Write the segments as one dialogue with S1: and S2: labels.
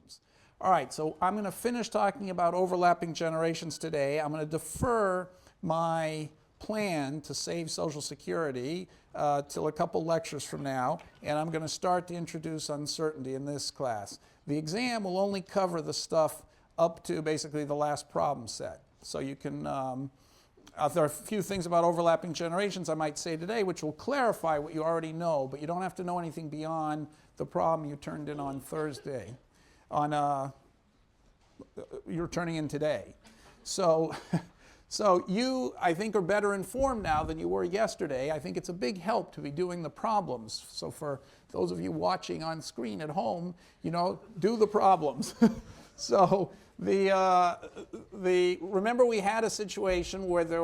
S1: problems. All right, so I'm going to finish talking about overlapping generations today. I'm going to defer my plan to save Social Security till a couple lectures from now, and I'm going to start to introduce uncertainty in this class. The exam will only cover the stuff up to basically the last problem set. So you can, there are a few things about overlapping generations I might say today which will clarify what you already know, but you don't have to know anything beyond the problem you turned in on Thursday. You're turning in today. So you, I think, are better informed now than you were yesterday. I think it's a big help to be doing the problems. So for those of you watching on screen at home, you know, do the problems. So remember we had a situation where there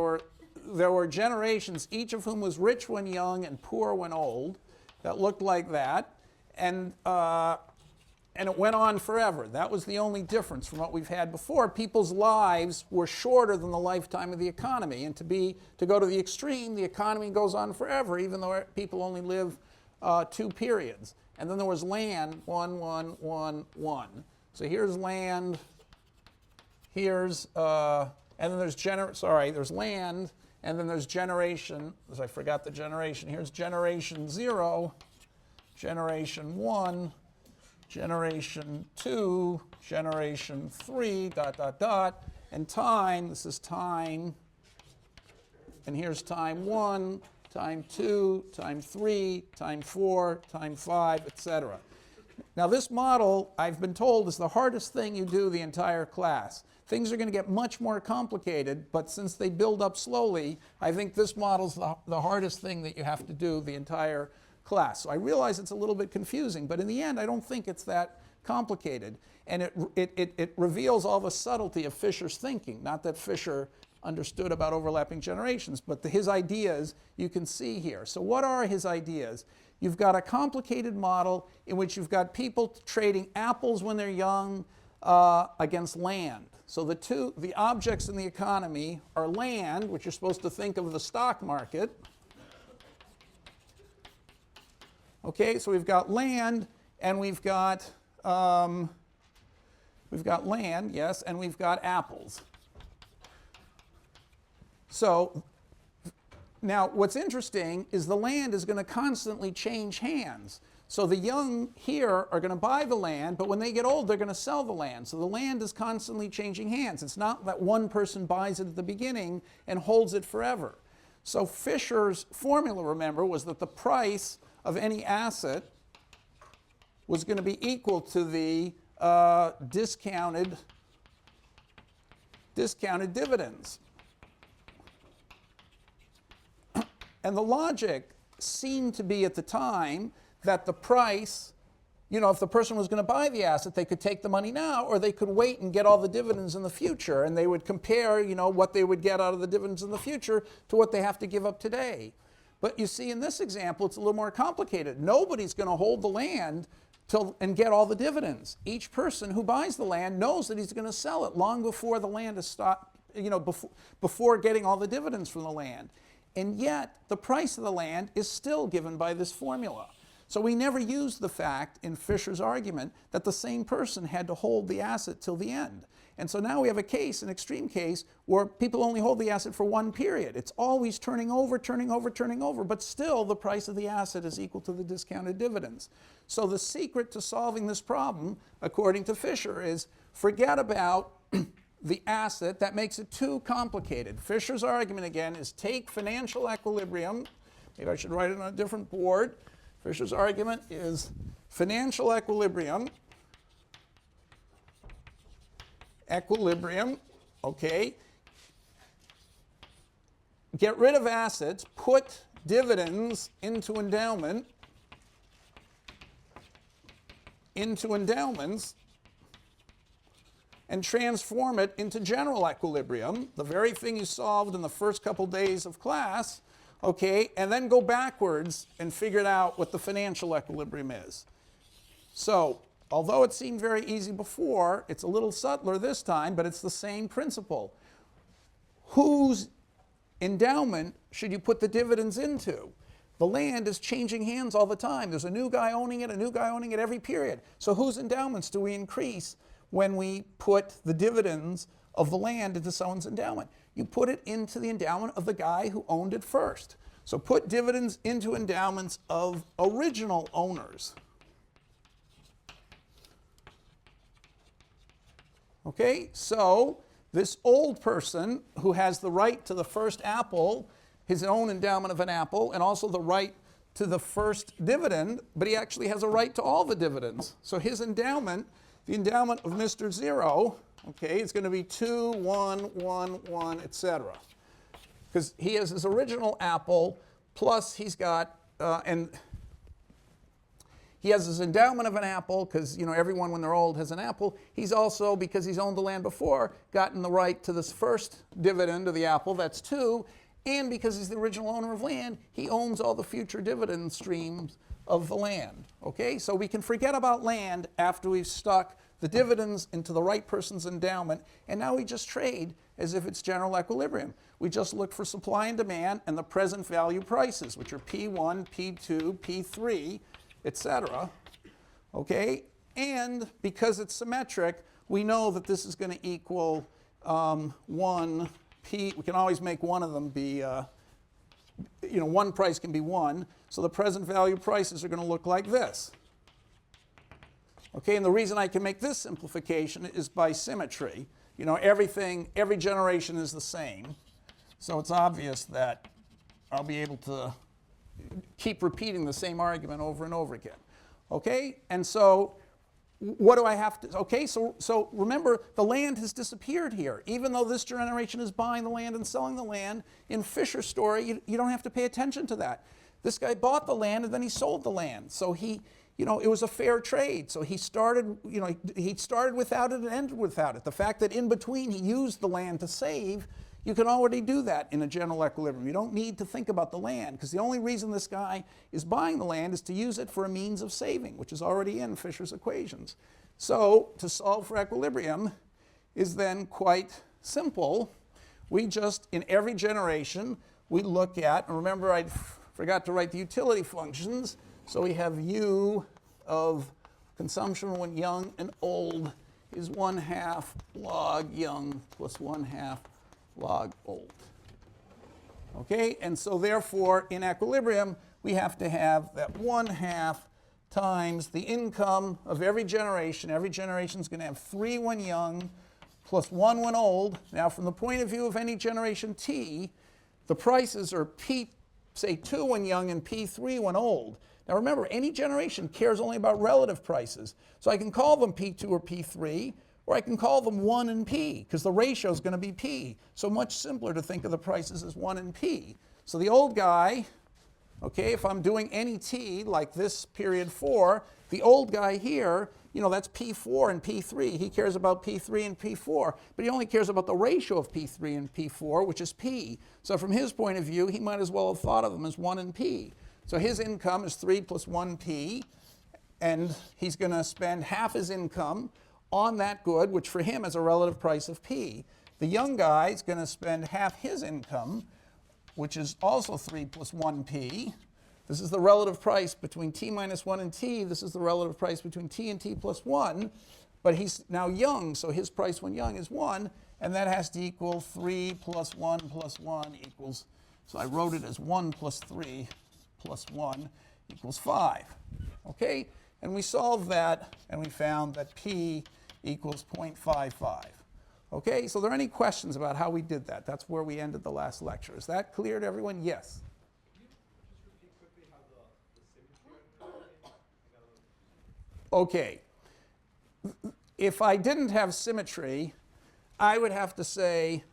S1: were generations, each of whom was rich when young and poor when old, that looked like that, and it went on forever. That was the only difference from what we've had before. People's lives were shorter than the lifetime of the economy. And to go to the extreme, the economy goes on forever, even though people only live 2 periods. And then there was land, 1, 1, 1, 1. So here's land, here's, and then there's there's land, and then there's generation, as I forgot the generation. Here's generation 0, generation 1, generation 2, generation 3, ... And time, this is time, and here's time 1, time 2, time 3, time 4, time 5, etc. Now this model, I've been told, is the hardest thing you do the entire class. Things are going to get much more complicated, but since they build up slowly, I think this model's the hardest thing that you have to do the entire class. So I realize it's a little bit confusing, but in the end, I don't think it's that complicated. And it reveals all the subtlety of Fisher's thinking. Not that Fisher understood about overlapping generations, but his ideas you can see here. So what are his ideas? You've got a complicated model in which you've got people trading apples when they're young against land. So the objects in the economy are land, which you're supposed to think of the stock market. Okay, so we've got land, and we've got land, yes, and we've got apples. So now what's interesting is the land is going to constantly change hands. So the young here are going to buy the land, but when they get old, they're going to sell the land. So the land is constantly changing hands. It's not that one person buys it at the beginning and holds it forever. So Fisher's formula, remember, was that the price of any asset was going to be equal to the discounted dividends. And the logic seemed to be at the time that the price, you know, if the person was going to buy the asset, they could take the money now, or they could wait and get all the dividends in the future, and they would compare, you know, what they would get out of the dividends in the future to what they have to give up today. But you see, in this example, it's a little more complicated. Nobody's going to hold the land and get all the dividends. Each person who buys the land knows that he's going to sell it long before the land is stopped, you know, before getting all the dividends from the land. And yet, the price of the land is still given by this formula. So we never used the fact in Fisher's argument that the same person had to hold the asset till the end. And so now we have a case, an extreme case, where people only hold the asset for 1 period. It's always turning over, but still the price of the asset is equal to the discounted dividends. So the secret to solving this problem, according to Fisher, is forget about the asset. That makes it too complicated. Fisher's argument, again, is take financial equilibrium. Maybe I should write it on a different board. Fisher's argument is financial equilibrium, okay. Get rid of assets, put dividends into endowments, and transform it into general equilibrium, the very thing you solved in the first couple days of class, okay, and then go backwards and figure out what the financial equilibrium is. So, although it seemed very easy before, it's a little subtler this time, but it's the same principle. Whose endowment should you put the dividends into? the land is changing hands all the time. There's a new guy owning it, a new guy owning it every period. So whose endowments do we increase when we put the dividends of the land into someone's endowment? You put it into the endowment of the guy who owned it first. So put dividends into endowments of original owners. Okay, so this old person who has the right to the first apple, his own endowment of an apple, and also the right to the first dividend, but he actually has a right to all the dividends. So his endowment, the endowment of Mr. Zero, okay, is going to be 2, 1, 1, 1, etc. Because he has his original apple, plus he's got, and he has his endowment of an apple, because everyone when they're old has an apple. He's also, because he's owned the land before, gotten the right to this first dividend of the apple, that's 2, and because he's the original owner of land, he owns all the future dividend streams of the land. Okay, so we can forget about land after we've stuck the dividends into the right person's endowment, and now we just trade as if it's general equilibrium. We just look for supply and demand and the present value prices, which are P1, P2, P3, etc. Okay, and because it's symmetric, we know that this is going to equal 1 P. We can always make one of them be, one price can be 1. So the present value prices are going to look like this. Okay, and the reason I can make this simplification is by symmetry. Every generation is the same. So it's obvious that I'll be able to keep repeating the same argument over and over again. Okay, and so what do I have to, okay, so remember, the land has disappeared here. Even though this generation is buying the land and selling the land, in Fisher's story, you don't have to pay attention to that. This guy bought the land and then he sold the land. So it was a fair trade. So he started, he started without it and ended without it. The fact that in between he used the land to save, you can already do that in a general equilibrium. You don't need to think about the land, because the only reason this guy is buying the land is to use it for a means of saving, which is already in Fisher's equations. So to solve for equilibrium is then quite simple. We just, in every generation, we look at, and remember I forgot to write the utility functions, so we have U of consumption when young and old is 1/2 log young plus 1/2 log old. Okay, and so therefore in equilibrium we have to have that 1/2 times the income of every generation. Every generation is going to have 3 when young plus 1 when old. Now from the point of view of any generation T, the prices are P, say 2 when young and P3 when old. Now remember, any generation cares only about relative prices. So I can call them P2 or P3, or I can call them 1 and P, because the ratio is going to be P. So much simpler to think of the prices as 1 and P. So the old guy, okay, if I'm doing any T, like this period 4, the old guy here, that's P4 and P3. He cares about P3 and P4, but he only cares about the ratio of P3 and P4, which is P. So from his point of view, he might as well have thought of them as 1 and P. So his income is 3 plus 1P, and he's going to spend half his income on that good, which for him is a relative price of P. The young guy is going to spend half his income, which is also 3 plus 1P. This is the relative price between T minus 1 and T. This is the relative price between T and T plus 1. But he's now young, so his price when young is 1, and that has to equal 3 plus 1 plus 1 equals, so I wrote it as 1 plus 3 plus 1 equals 5. Okay? And we solved that, and we found that P equals 0.55. Okay, so are there any questions about how we did that? That's where we ended the last lecture. Is that clear to everyone? Yes?
S2: Can you just repeat quickly how the symmetry?
S1: Okay. If I didn't have symmetry, I would have to say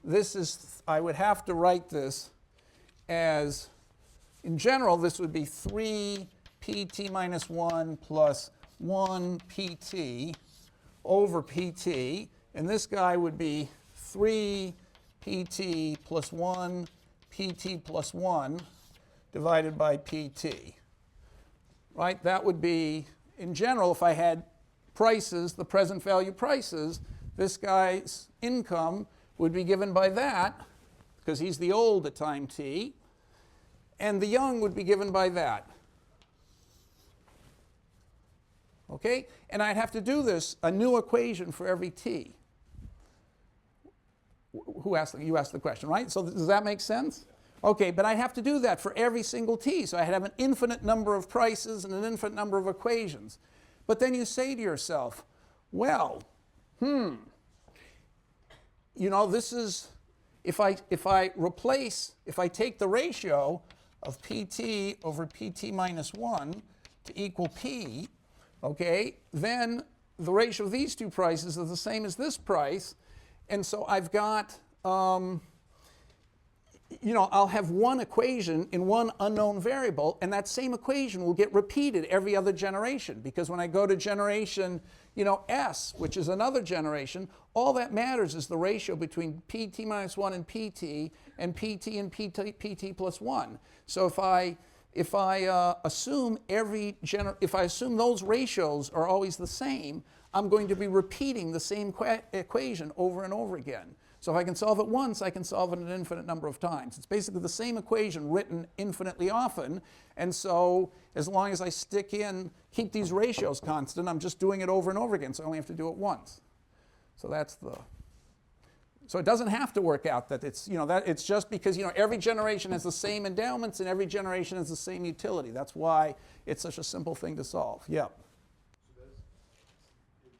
S1: I would have to write this as, in general, this would be 3 pt minus 1 plus 1 pt over pt, and this guy would be 3 pt plus 1 pt plus 1 divided by pt. Right? That would be, in general, if I had prices, the present value prices, this guy's income would be given by that, because he's the old at time t, and the young would be given by that. Okay? And I'd have to do this, a new equation for every t. Who asked you asked the question, right? So does that make sense? Okay, but I have to do that for every single t. So I have an infinite number of prices and an infinite number of equations. But then you say to yourself, well, this is, if I take the ratio of pt over pt minus 1 to equal p, okay, then the ratio of these two prices is the same as this price. And so I've got, I'll have one equation in one unknown variable, and that same equation will get repeated every other generation. Because when I go to generation, S, which is another generation, all that matters is the ratio between pt minus 1 and pt and pt plus 1. So if I assume those ratios are always the same, I'm going to be repeating the same equation over and over again. So if I can solve it once, I can solve it an infinite number of times. It's basically the same equation written infinitely often. And so as long as I keep these ratios constant, I'm just doing it over and over again. So I only have to do it once. So so it doesn't have to work out that it's just because, every generation has the same endowments and every generation has the same utility. That's why it's such a simple thing to solve. Yeah.
S2: Is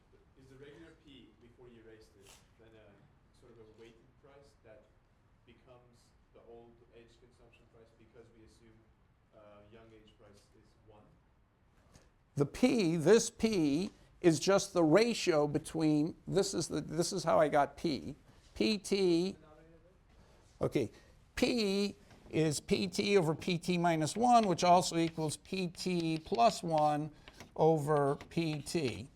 S2: the regular P, before you erased it, then sort of a weighted price that becomes the old age consumption price because we assume young age price is 1?
S1: This P is just the ratio between, this is how I got P. PT, okay, P is PT over PT minus 1, which also equals PT plus 1 over PT.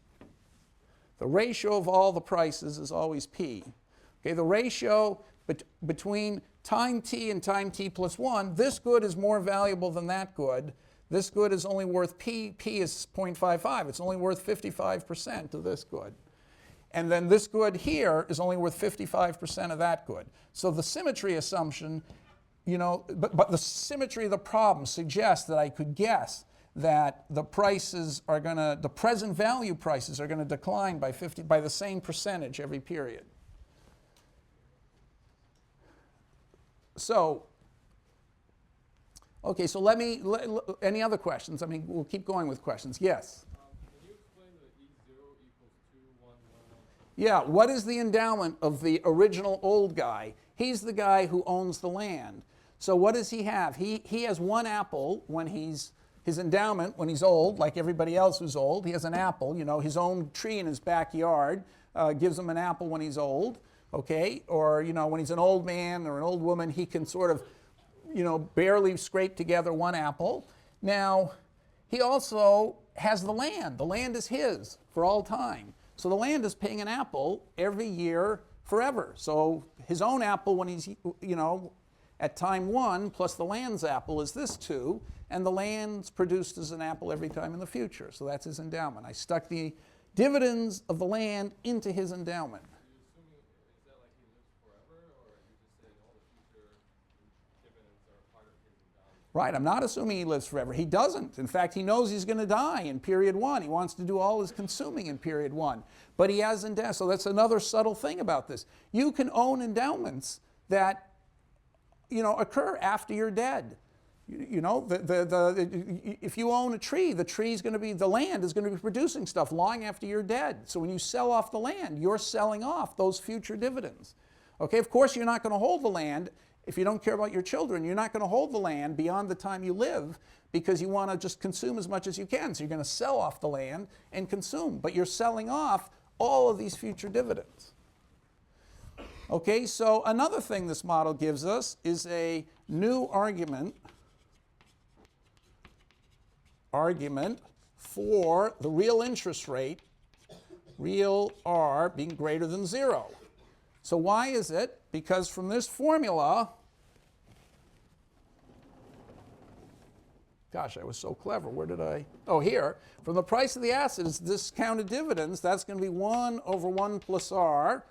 S1: The ratio of all the prices is always P. Okay, the ratio between time t and time t plus 1, this good is more valuable than that good. This good is only worth P is 0.55. It's only worth 55% of this good. And then this good here is only worth 55% of that good. So the symmetry assumption, but the symmetry of the problem suggests that I could guess that the present value prices are going to decline by the same percentage every period. So, okay, so any other questions? I mean, we'll keep going with questions. Yes? Yeah, what is the endowment of the original old guy? He's the guy who owns the land. So what does he have? He has one apple when his endowment when he's old, like everybody else who's old. He has an apple, his own tree in his backyard gives him an apple when he's old, okay? Or, when he's an old man or an old woman, he can sort of, barely scrape together one apple. Now, he also has the land. The land is his for all time. So the land is paying an apple every year forever. So his own apple when he's, at time 1 plus the land's apple is this 2, and the land's produced as an apple every time in the future. So that's his endowment. I stuck the dividends of the land into his endowment.
S2: Are you assuming, is that like he lives forever, or are you just saying all the future dividends are part of his endowment?
S1: Right, I'm not assuming he lives forever. He doesn't. In fact, he knows he's going to die in period 1. He wants to do all his consuming in period 1. But he has endowments. So that's another subtle thing about this. You can own endowments that, occur after you're dead. If you own a tree, the land is going to be producing stuff long after you're dead. So when you sell off the land, you're selling off those future dividends. Okay, of course you're not going to hold the land. If you don't care about your children, you're not going to hold the land beyond the time you live because you want to just consume as much as you can. So you're going to sell off the land and consume. But you're selling off all of these future dividends. Okay, so another thing this model gives us is a new argument for the real interest rate, real R, being greater than 0. So why is it? Because from this formula, gosh, I was so clever. Where did I? Oh, here. From the price of the asset is discounted dividends. That's going to be 1 over 1 plus R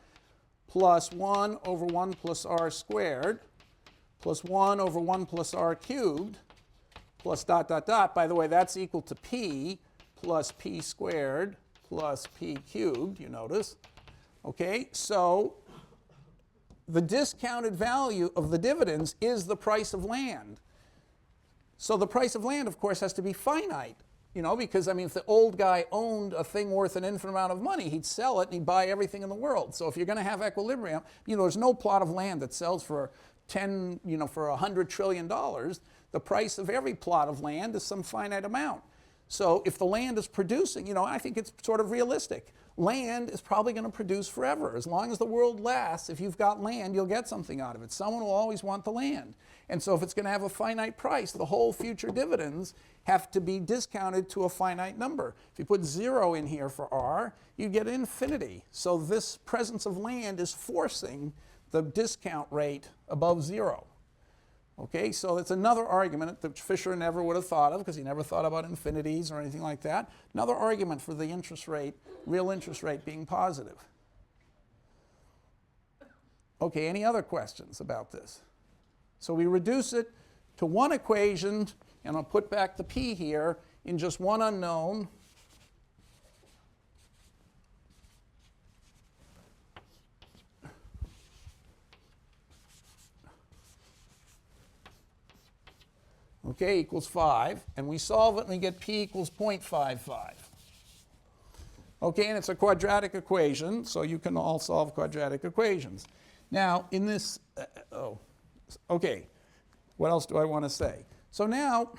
S1: plus 1 over 1 plus R squared plus 1 over 1 plus r cubed plus dot, dot, dot. By the way, that's equal to p plus p squared plus p cubed, you notice. Okay, so the discounted value of the dividends is the price of land. So the price of land, of course, has to be finite, because, I mean, if the old guy owned a thing worth an infinite amount of money, he'd sell it and he'd buy everything in the world. So if you're going to have equilibrium, there's no plot of land that sells for for $100 trillion. The price of every plot of land is some finite amount. So if the land is producing, I think it's sort of realistic. Land is probably going to produce forever. As long as the world lasts, if you've got land, you'll get something out of it. Someone will always want the land. And so if it's going to have a finite price, the whole future dividends have to be discounted to a finite number. If you put 0 in here for r, you get infinity. So this presence of land is forcing the discount rate above 0. Okay, so it's another argument that Fisher never would have thought of, because he never thought about infinities or anything like that. Another argument for the interest rate, real interest rate, being positive. Okay, any other questions about this? So we reduce it to one equation, and I'll put back the p here, in just one unknown. Okay, equals 5, and we solve it and we get p equals 0.55. Okay, and it's a quadratic equation, so you can all solve quadratic equations. Now, in this, okay, what else do I want to say? So now,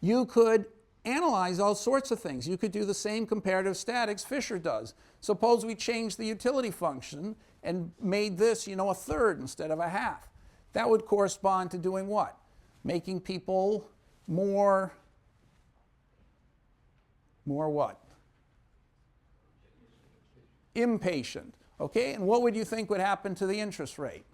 S1: you could analyze all sorts of things. You could do the same comparative statics Fisher does. Suppose we changed the utility function and made this, a third instead of a half. That would correspond to doing what? Making people more what? Impatient. Okay, and what would you think would happen to the interest rate?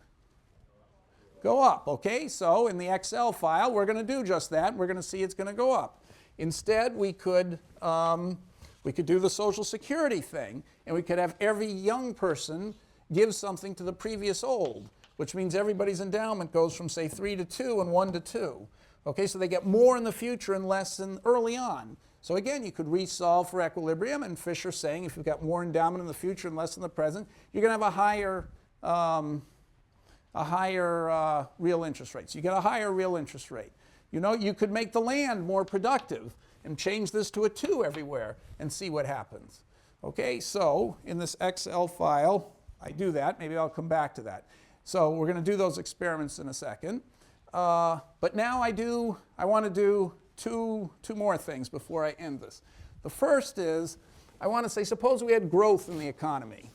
S1: Go up. Okay, so in the Excel file, we're going to do just that. We're going to see it's going to go up. Instead, we could do the Social Security thing, and we could have every young person give something to the previous old, which means everybody's endowment goes from, say, 3 to 2 and 1 to 2. Okay, so they get more in the future and less than early on. So again, you could resolve for equilibrium, and Fisher's saying if you've got more endowment in the future and less in the present, you're going to have a higher real interest rate. So you get a higher real interest rate. You could make the land more productive and change this to a 2 everywhere and see what happens. Okay, so in this Excel file, I do that. Maybe I'll come back to that. So we're going to do those experiments in a second. But now I want to do two more things before I end this. The first is, I want to say, suppose we had growth in the economy.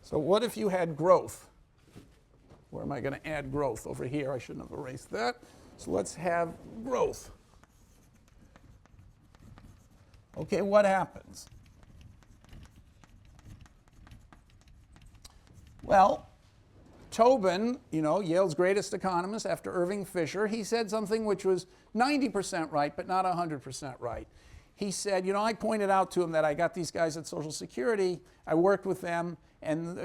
S1: So what if you had growth? Where am I going to add growth? Over here. I shouldn't have erased that. So let's have growth. Okay, what happens? Well, Tobin, Yale's greatest economist after Irving Fisher, he said something which was 90% right, but not 100% right. He said, I pointed out to him that I got these guys at Social Security, I worked with them, and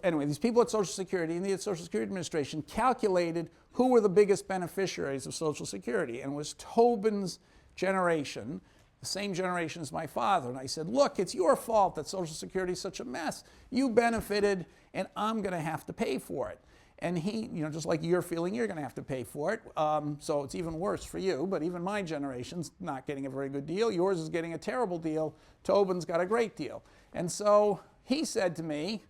S1: anyway, these people at Social Security and the Social Security Administration calculated who were the biggest beneficiaries of Social Security, and it was Tobin's generation, the same generation as my father. And I said, look, it's your fault that Social Security is such a mess. You benefited, and I'm going to have to pay for it. And he, just like you're feeling you're going to have to pay for it, so it's even worse for you, but even my generation's not getting a very good deal. Yours is getting a terrible deal. Tobin's got a great deal. And so he said to me,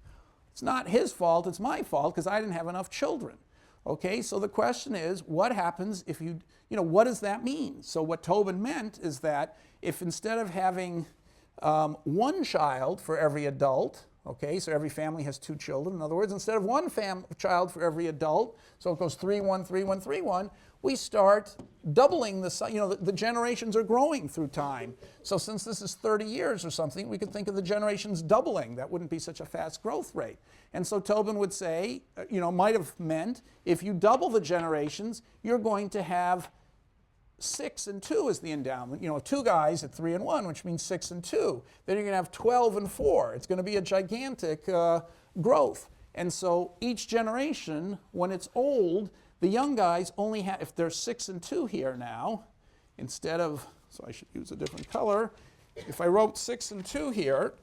S1: it's not his fault, it's my fault, because I didn't have enough children. Okay, so the question is, what happens if what does that mean? So what Tobin meant is that if instead of having one child for every adult, okay, so every family has 2 children. In other words, instead of one child for every adult, so it goes 3, 1, 3, 1, 3, 1, we start doubling the generations are growing through time. So since this is 30 years or something, we could think of the generations doubling. That wouldn't be such a fast growth rate. And so Tobin would say, might have meant if you double the generations, you're going to have 6 and 2 is the endowment. 2 guys at 3 and 1, which means 6 and 2. Then you're going to have 12 and 4. It's going to be a gigantic growth. And so each generation, when it's old, the young guys only have, if there's 6 and 2 here now, instead of, so I should use a different color. If I wrote 6 and 2 here,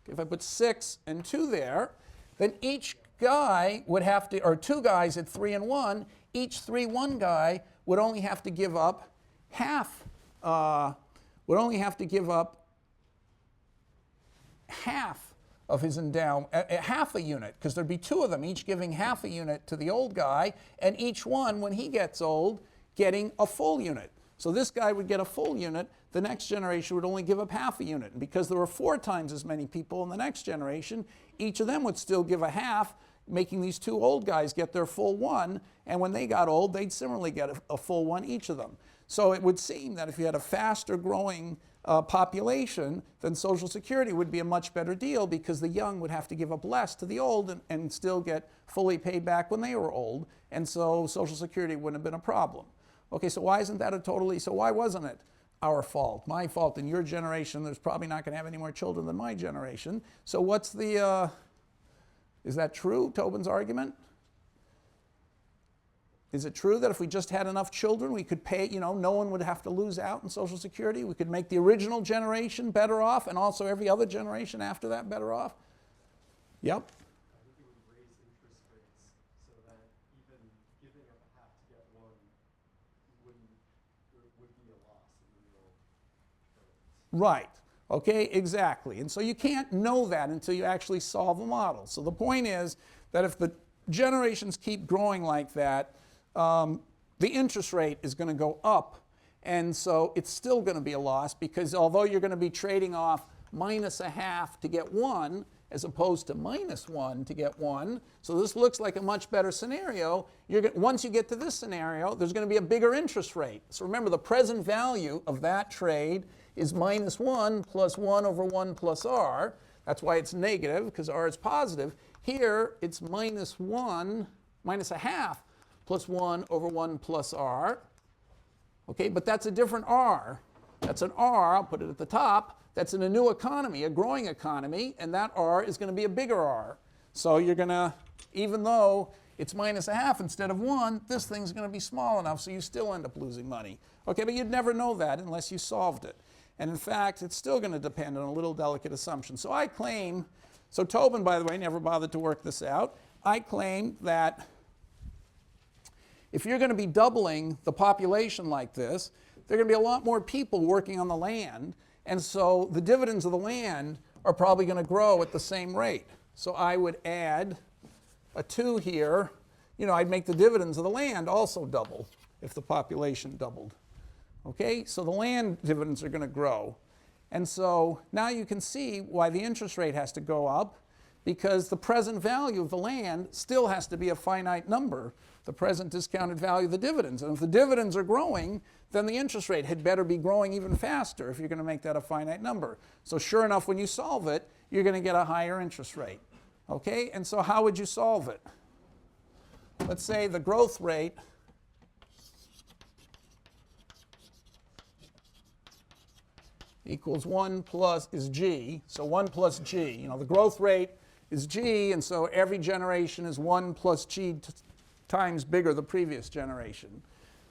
S1: if I put 6 and 2 there, then each guy would have to, or 2 guys at 3 and 1, each 3-1 guy would only have to give up half, would only have to give up half of his endowment, half a unit, because there'd be 2 of them, each giving half a unit to the old guy, and each one, when he gets old, getting a full unit. So this guy would get a full unit, the next generation would only give up half a unit. And because there were 4 times as many people in the next generation, each of them would still give a half, making these 2 old guys get their full 1, and when they got old, they'd similarly get a full 1 each of them. So it would seem that if you had a faster growing population, then Social Security would be a much better deal, because the young would have to give up less to the old and still get fully paid back when they were old, and so Social Security wouldn't have been a problem. Okay, so why isn't that so why wasn't it our fault, my fault? In your generation, there's probably not going to have any more children than my generation. So what's the, is that true, Tobin's argument? Is it true that if we just had enough children, we could pay, no one would have to lose out in Social Security? We could make the original generation better off, and also every other generation after that better off? Yep.
S3: I think it would raise interest rates so that even giving up half to get 1 would be a loss in the real terms.
S1: Right. Okay, exactly. And so you can't know that until you actually solve a model. So the point is that if the generations keep growing like that, the interest rate is going to go up, and so it's still going to be a loss, because although you're going to be trading off minus a half to get 1 as opposed to minus 1 to get 1, so this looks like a much better scenario. Once you get to this scenario, there's going to be a bigger interest rate. So remember, the present value of that trade is minus 1 plus 1 over 1 plus r. That's why it's negative, because r is positive. Here, it's minus a half plus 1 over 1 plus r. Okay, but that's a different r. That's an r, I'll put it at the top. That's in a new economy, a growing economy, and that r is going to be a bigger r. So you're going to, even though it's minus a half instead of 1, this thing's going to be small enough, so you still end up losing money. Okay, but you'd never know that unless you solved it. And in fact, it's still going to depend on a little delicate assumption. So I claim, so Tobin, by the way, never bothered to work this out. I claim that if you're going to be doubling the population like this, there are going to be a lot more people working on the land, and so the dividends of the land are probably going to grow at the same rate. So I would add a 2 here. I'd make the dividends of the land also double if the population doubled. Okay, so the land dividends are going to grow. And so now you can see why the interest rate has to go up, because the present value of the land still has to be a finite number, the present discounted value of the dividends. And if the dividends are growing, then the interest rate had better be growing even faster if you're going to make that a finite number. So sure enough, when you solve it, you're going to get a higher interest rate. Okay, and so how would you solve it? Let's say the growth rate equals 1 plus is g, so 1 plus g. The growth rate is g, and so every generation is 1 plus g times bigger the previous generation.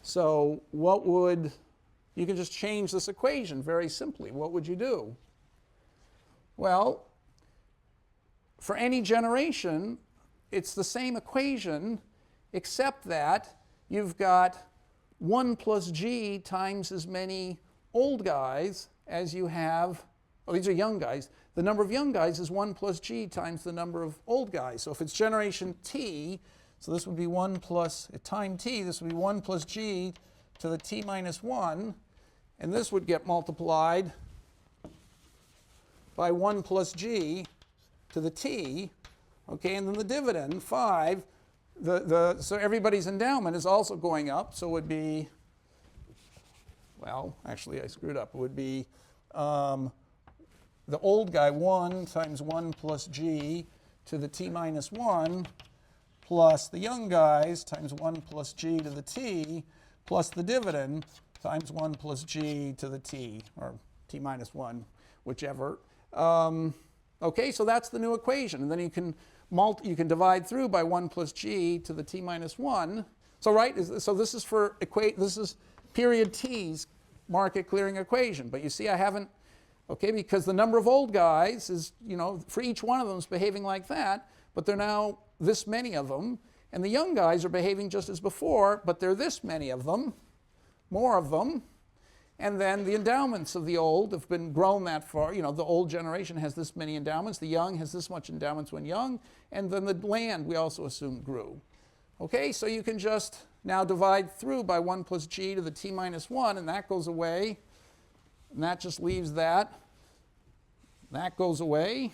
S1: So you can just change this equation very simply. What would you do? Well, for any generation, it's the same equation, except that you've got 1 plus g times as many old guys as you have, these are young guys. The number of young guys is 1 plus g times the number of old guys. So if it's generation t, so this would be 1 plus, at time t, this would be 1 plus g to the t minus 1, and this would get multiplied by 1 plus g to the t, okay, and then the dividend, 5, so everybody's endowment is also going up, so it would be, well, actually I screwed up, it would be the old guy 1 times 1 plus g to the t minus 1 plus the young guys times 1 plus g to the t plus the dividend times 1 plus g to the t, or t minus 1, whichever. Okay, so that's the new equation. And then you can divide through by 1 plus g to the t minus 1. So so this is for this is period t's market clearing equation. But you see I haven't, okay, because the number of old guys is, for each one of them is behaving like that, but they're now this many of them. And the young guys are behaving just as before, but there are this many of them, more of them. And then the endowments of the old have been grown that far. The old generation has this many endowments. The young has this much endowments when young. And then the land, we also assume, grew. Okay, so you can just now divide through by 1 plus g to the t minus 1, and that goes away. And that just leaves that. That goes away.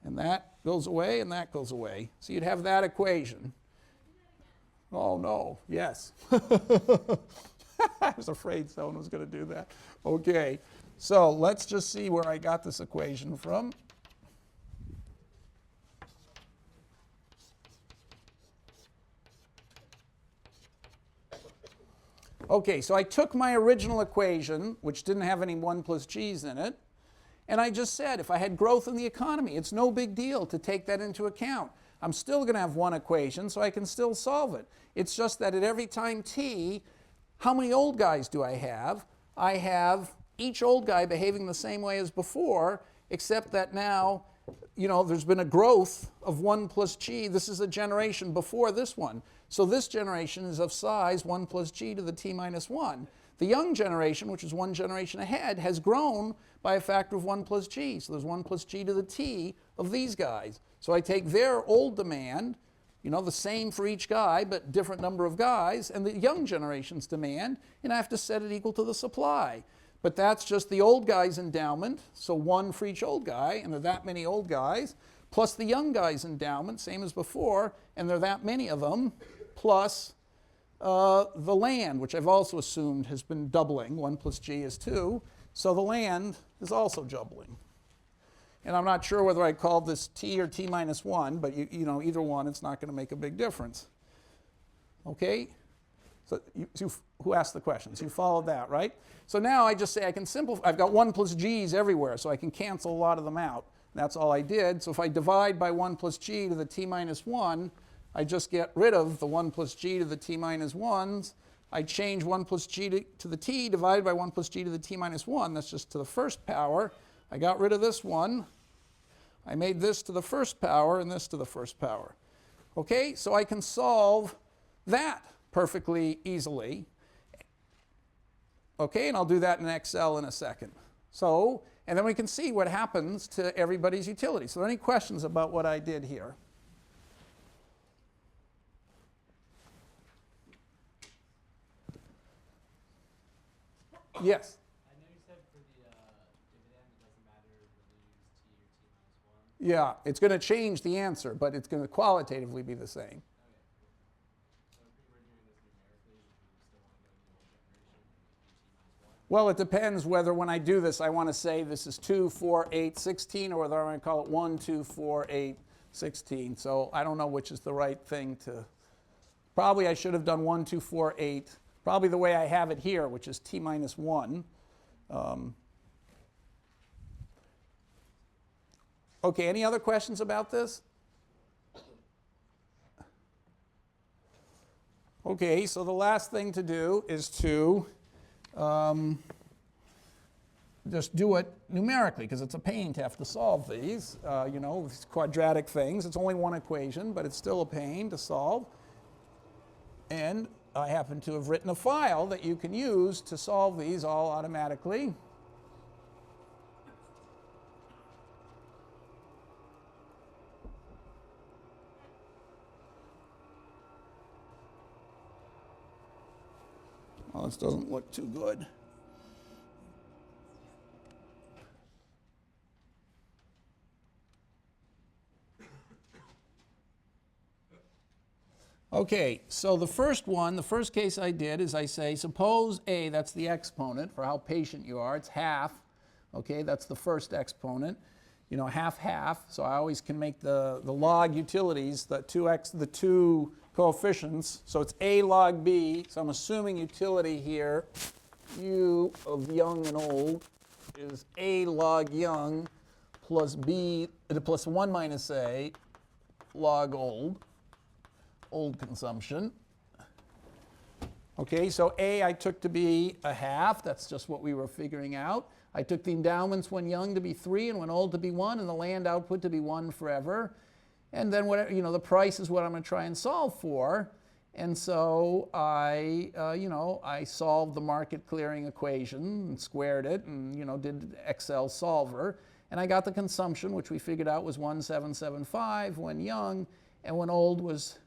S1: And that goes away, and that goes away. So you'd have that equation. Oh, no. Yes. I was afraid someone was going to do that. Okay. So let's just see where I got this equation from. Okay, so I took my original equation, which didn't have any 1 plus g's in it, and I just said if I had growth in the economy, it's no big deal to take that into account. I'm still going to have one equation, so I can still solve it. It's just that at every time t, how many old guys do I have? I have each old guy behaving the same way as before, except that now, there's been a growth of 1 plus g. This is a generation before this one. So this generation is of size 1 plus g to the t minus 1. The young generation, which is one generation ahead, has grown by a factor of 1 plus g. So there's 1 plus g to the t of these guys. So I take their old demand, the same for each guy, but different number of guys, and the young generation's demand, and I have to set it equal to the supply. But that's just the old guy's endowment, so 1 for each old guy, and there are that many old guys, plus the young guy's endowment, same as before, and there are that many of them, plus the land, which I've also assumed has been doubling. 1 plus g is 2, so the land is also doubling. And I'm not sure whether I called this t or t minus 1, but either one, it's not going to make a big difference. Okay? So who asked the questions? You followed that, right? So now I just say I can simplify. I've got 1 plus g's everywhere, so I can cancel a lot of them out. That's all I did. So if I divide by 1 plus g to the t minus 1, I just get rid of the 1 plus g to the t minus 1s. I change 1 plus g to the t divided by 1 plus g to the t minus 1. That's just to the first power. I got rid of this one. I made this to the first power and this to the first power. Okay, so I can solve that perfectly easily. Okay, and I'll do that in Excel in a second. So, and then we can see what happens to everybody's utility. So, any questions about what I did here? Yes?
S3: I know you said for the dividend, it doesn't matter whether you use t or t minus 1.
S1: Yeah, it's going to change the answer, but it's going to qualitatively be the same.
S3: Okay. So if we were doing this numerically, would you still want to go to the old generation and use t minus 1?
S1: Well, it depends whether when I do this I want to say this is 2, 4, 8, 16, or whether I want to call it 1, 2, 4, 8, 16. So I don't know which is the right thing to. Probably I should have done 1, 2, 4, 8. Probably the way I have it here, which is t minus 1. Okay, any other questions about this? Okay, so the last thing to do is to just do it numerically, because it's a pain to have to solve these. These quadratic things. It's only one equation, but it's still a pain to solve. And I happen to have written a file that you can use to solve these all automatically. Well, this doesn't look too good. Okay, so the first case I did is I say, suppose A, that's the exponent for how patient you are, it's half. Okay, that's the first exponent. Half, half, so I always can make the log utilities, the two coefficients, so it's A log B, so I'm assuming utility here, U of young and old, is A log young plus B plus 1 minus A log old consumption. Okay, so A I took to be a half. That's just what we were figuring out. I took the endowments when young to be 3 and when old to be 1, and the land output to be 1 forever. And then whatever, the price is what I'm going to try and solve for. And so I solved the market clearing equation and squared it and, did Excel solver. And I got the consumption, which we figured out was 1775 when young, and when old was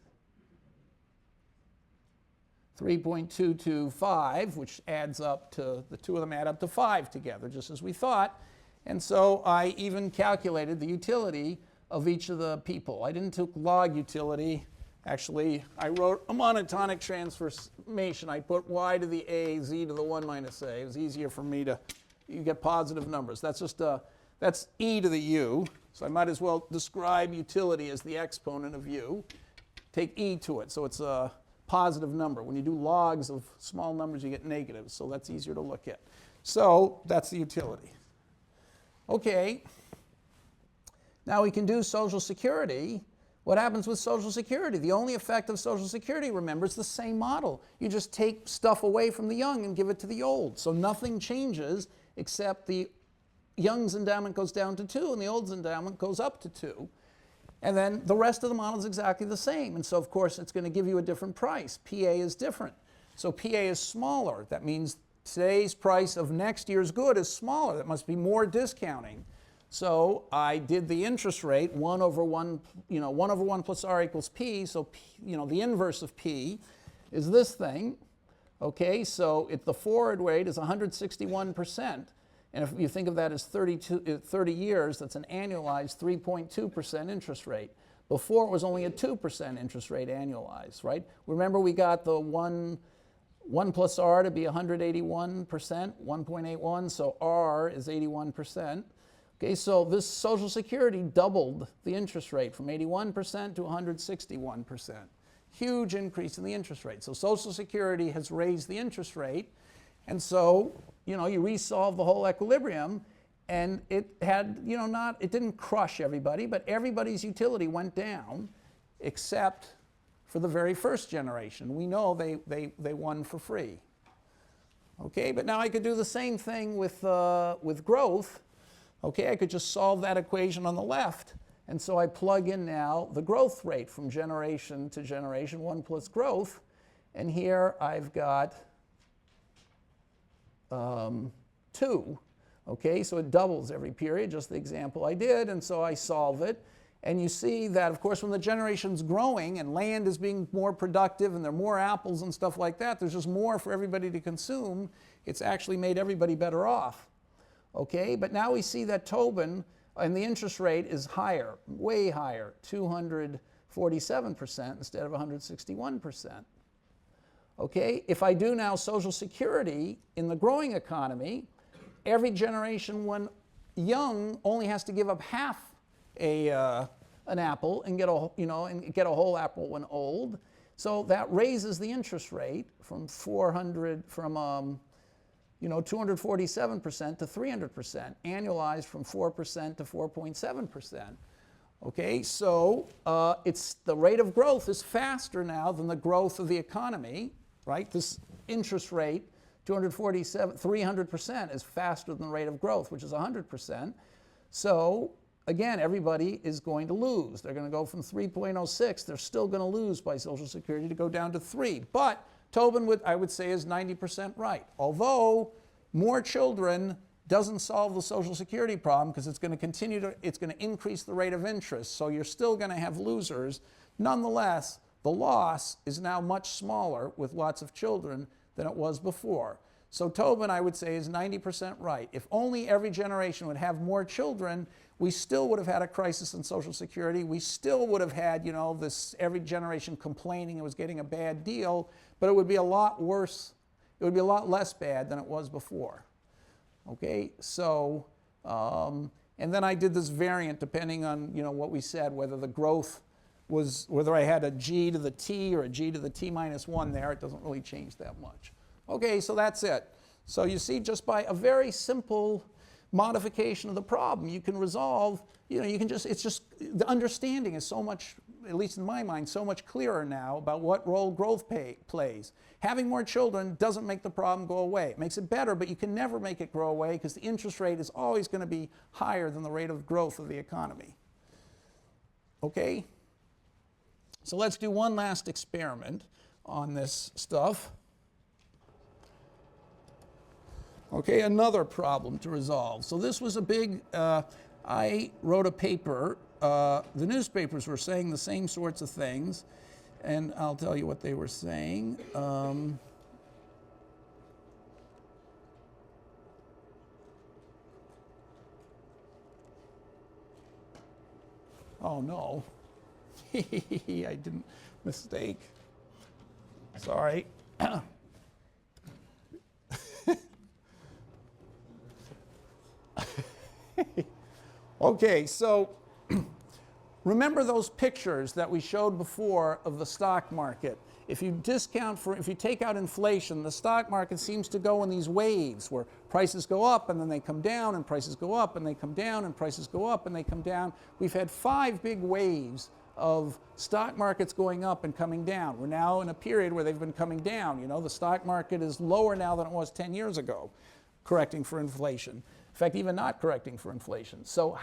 S1: 3.225, which adds up to, the two of them add up to 5 together, just as we thought. And so I even calculated the utility of each of the people. I didn't take log utility. Actually, I wrote a monotonic transformation. I put y to the a, z to the 1 minus a. It was easier for me to, you get positive numbers. That's just that's e to the u. So I might as well describe utility as the exponent of u. Take e to it, so it's a positive number. When you do logs of small numbers, you get negatives, so that's easier to look at. So that's the utility. Okay. Now we can do Social Security. What happens with Social Security? The only effect of Social Security, remember, is the same model. You just take stuff away from the young and give it to the old. So nothing changes except the young's endowment goes down to 2 and the old's endowment goes up to 2. And then the rest of the model is exactly the same. And so, of course, it's going to give you a different price. PA is different. So PA is smaller. That means today's price of next year's good is smaller. That must be more discounting. So I did the interest rate, 1 over 1, 1 over 1 plus R equals P. So, the inverse of P is this thing. Okay, so the forward rate is 161%. And if you think of that as 30 years, that's an annualized 3.2% interest rate. Before, it was only a 2% interest rate annualized, right? Remember, we got the 1 plus R to be 181%, 1.81, so R is 81%. Okay, so this Social Security doubled the interest rate from 81% to 161%. Huge increase in the interest rate. So Social Security has raised the interest rate, and so you resolve the whole equilibrium, and it had, it didn't crush everybody, but everybody's utility went down, except for the very first generation. We know they won for free. Okay, but now I could do the same thing with growth. Okay, I could just solve that equation on the left, and so I plug in now the growth rate from generation to generation, 1 plus growth, and here I've got 2. Okay, so it doubles every period, just the example I did, and so I solve it. And you see that, of course, when the generation's growing and land is being more productive and there are more apples and stuff like that, there's just more for everybody to consume. It's actually made everybody better off. Okay, but now we see that Tobin, and the interest rate is higher, way higher, 247% instead of 161%. Okay, if I do now Social Security in the growing economy, every generation when young only has to give up half an apple and get a whole apple when old. So that raises the interest rate from 247% to 300%, annualized from 4% to 4.7%. Okay, so the rate of growth is faster now than the growth of the economy, right? This interest rate, 300% is faster than the rate of growth, which is 100%. So again, everybody is going to lose. They're going to go from 3.06. They're still going to lose by Social Security to go down to 3. But Tobin, I would say, is 90% right. Although more children doesn't solve the Social Security problem because it's going to increase the rate of interest. So you're still going to have losers. Nonetheless, the loss is now much smaller with lots of children than it was before. So Tobin, I would say, is 90% right. If only every generation would have more children, we still would have had a crisis in Social Security. We still would have had, this every generation complaining it was getting a bad deal, but it would be a lot worse. It would be a lot less bad than it was before. Okay, so, and then I did this variant depending on, what we said, whether the growth was, whether I had a g to the t or a g to the t minus 1 there. It doesn't really change that much. Okay, so that's it. So you see, just by a very simple modification of the problem. You can resolve, you can just, it's just, the understanding is so much, at least in my mind, so much clearer now about what role growth plays. Having more children doesn't make the problem go away. It makes it better, but you can never make it go away because the interest rate is always going to be higher than the rate of growth of the economy. Okay? So let's do one last experiment on this stuff. Okay, another problem to resolve. So this was a big, I wrote a paper. The newspapers were saying the same sorts of things, and I'll tell you what they were saying. Oh no, I didn't mistake. Sorry. Okay, so remember those pictures that we showed before of the stock market. If you take out inflation, the stock market seems to go in these waves where prices go up and then they come down, and prices go up and they come down, and prices go up and they come down. We've had 5 big waves of stock markets going up and coming down. We're now in a period where they've been coming down. The stock market is lower now than it was 10 years ago, correcting for inflation. In fact, even not correcting for inflation. So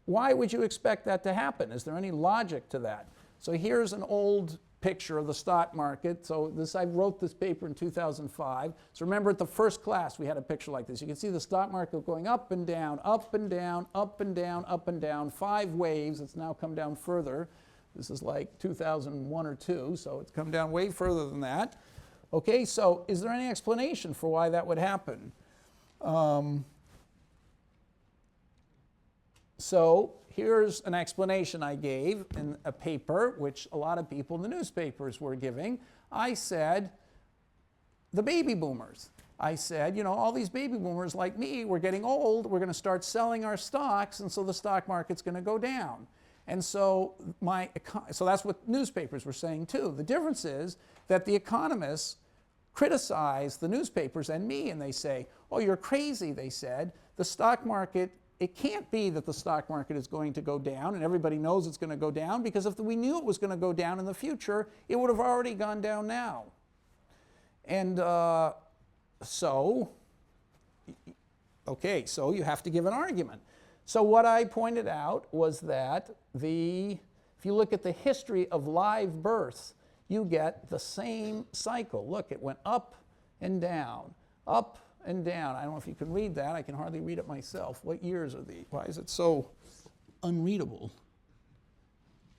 S1: why would you expect that to happen? Is there any logic to that? So here's an old picture of the stock market. So I wrote this paper in 2005. So remember at the first class we had a picture like this. You can see the stock market going up and down, up and down, up and down, up and down, 5 waves. It's now come down further. This is like 2001 or 2, so it's come down way further than that. Okay, so is there any explanation for why that would happen? So here's an explanation I gave in a paper, which a lot of people in the newspapers were giving. I said, the baby boomers. I said, all these baby boomers like me, we're getting old, we're going to start selling our stocks, and so the stock market's going to go down. And so that's what newspapers were saying too. The difference is that the economists criticize the newspapers and me, and they say, oh, you're crazy, they said. The stock market, it can't be that the stock market is going to go down, and everybody knows it's going to go down, because if we knew it was going to go down in the future, it would have already gone down now. And so you have to give an argument. So what I pointed out was that if you look at the history of live births, you get the same cycle. Look, it went up and down, up and down. I don't know if you can read that. I can hardly read it myself. What years are these? Why is it so unreadable?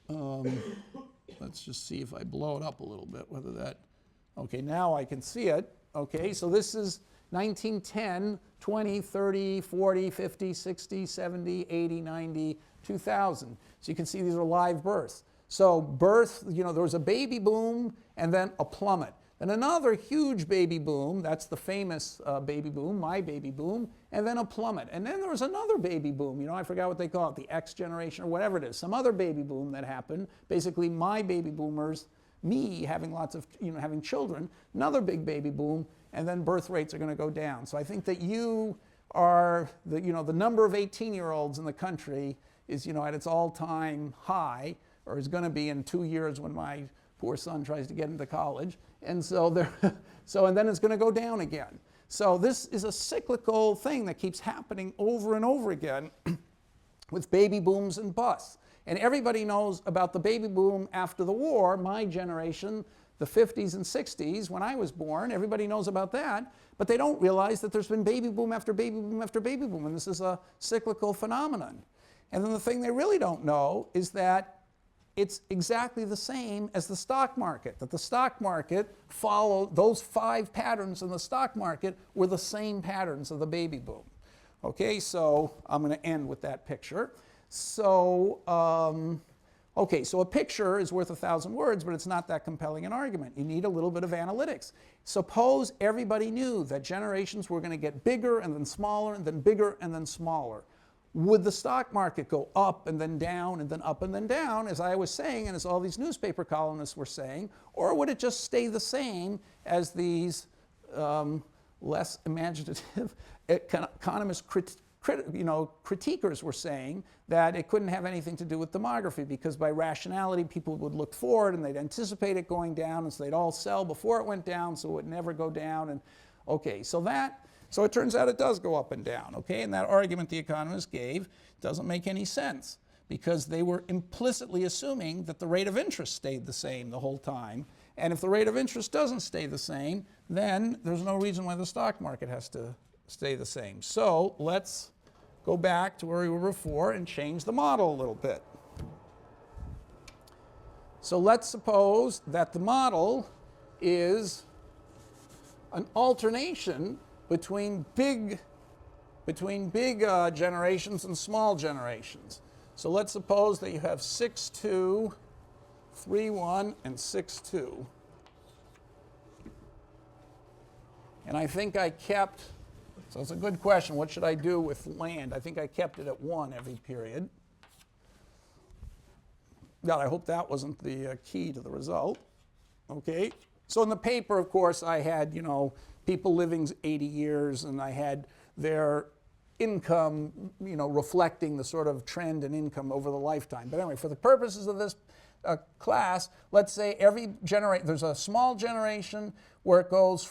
S1: Let's just see if I blow it up a little bit, whether that... Okay, now I can see it. Okay, so this is 1910, 20, 30, 40, 50, 60, 70, 80, 90, 2000. So you can see these are live births. So there was a baby boom and then a plummet. And another huge baby boom, that's the famous baby boom, my baby boom, and then a plummet. And then there was another baby boom, I forgot what they call it, the X generation or whatever it is, some other baby boom that happened. Basically my baby boomers, me having lots of, having children, another big baby boom, and then birth rates are going to go down. So I think that you are, the number of 18-year-olds in the country is, at its all-time high, or is going to be in 2 years when my poor son tries to get into college. And so and then it's going to go down again. So this is a cyclical thing that keeps happening over and over again with baby booms and busts. And everybody knows about the baby boom after the war, my generation, the 50s and 60s, when I was born. Everybody knows about that, but they don't realize that there's been baby boom after baby boom after baby boom, and this is a cyclical phenomenon. And then the thing they really don't know is that it's exactly the same as the stock market, that the stock market followed, those 5 patterns in the stock market were the same patterns of the baby boom. Okay, so I'm going to end with that picture. So, so a picture is worth 1,000 words, but it's not that compelling an argument. You need a little bit of analytics. Suppose everybody knew that generations were going to get bigger and then smaller and then bigger and then smaller. Would the stock market go up and then down and then up and then down, as I was saying and as all these newspaper columnists were saying, or would it just stay the same as these less imaginative economists critiquers were saying that it couldn't have anything to do with demography because by rationality people would look forward and they'd anticipate it going down, and so they'd all sell before it went down so it would never go down. And okay, so it turns out it does go up and down. Okay, and that argument the economists gave doesn't make any sense because they were implicitly assuming that the rate of interest stayed the same the whole time. And if the rate of interest doesn't stay the same, then there's no reason why the stock market has to stay the same. So let's go back to where we were before and change the model a little bit. So let's suppose that the model is an alternation between big generations and small generations. So let's suppose that you have 6-2, 3-1, and 6-2. And I think I kept, so it's a good question, what should I do with land? I think I kept it at 1 every period. God, I hope that wasn't the key to the result. Okay, so in the paper, of course, I had, people living 80 years, and I had their income, reflecting the sort of trend in income over the lifetime. But anyway, for the purposes of this class, let's say there's a small generation where it goes,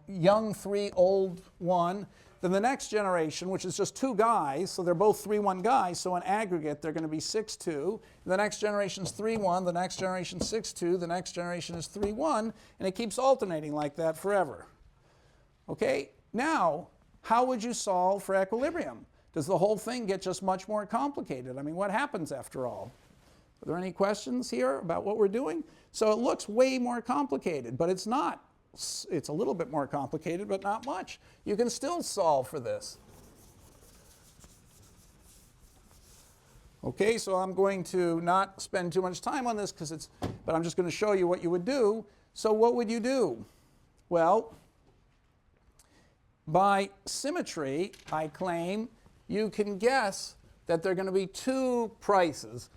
S1: young 3, old 1. Then the next generation, which is just 2 guys, so they're both 3-1 guys, so in aggregate they're going to be 6-2. The next generation is 3-1, the next generation is 6-2, the next generation is 3-1, and it keeps alternating like that forever. Okay, now, how would you solve for equilibrium? Does the whole thing get just much more complicated? I mean, what happens after all? Are there any questions here about what we're doing? So it looks way more complicated, but it's not. It's a little bit more complicated, but not much. You can still solve for this. Okay, so I'm going to not spend too much time on this but I'm just going to show you what you would do. So what would you do? Well, by symmetry, I claim you can guess that there are going to be 2 prices.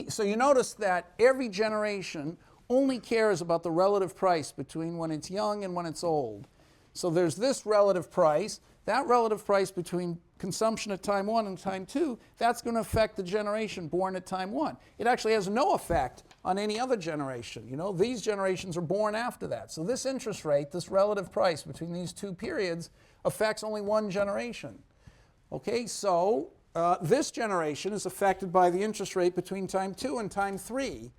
S1: So you notice that every generation only cares about the relative price between when it's young and when it's old. So there's this relative price. That relative price between consumption at time 1 and time 2, that's going to affect the generation born at time 1. It actually has no effect on any other generation. These generations are born after that. So this interest rate, this relative price between these 2 periods, affects only one generation. Okay, so this generation is affected by the interest rate between time 2 and time 3.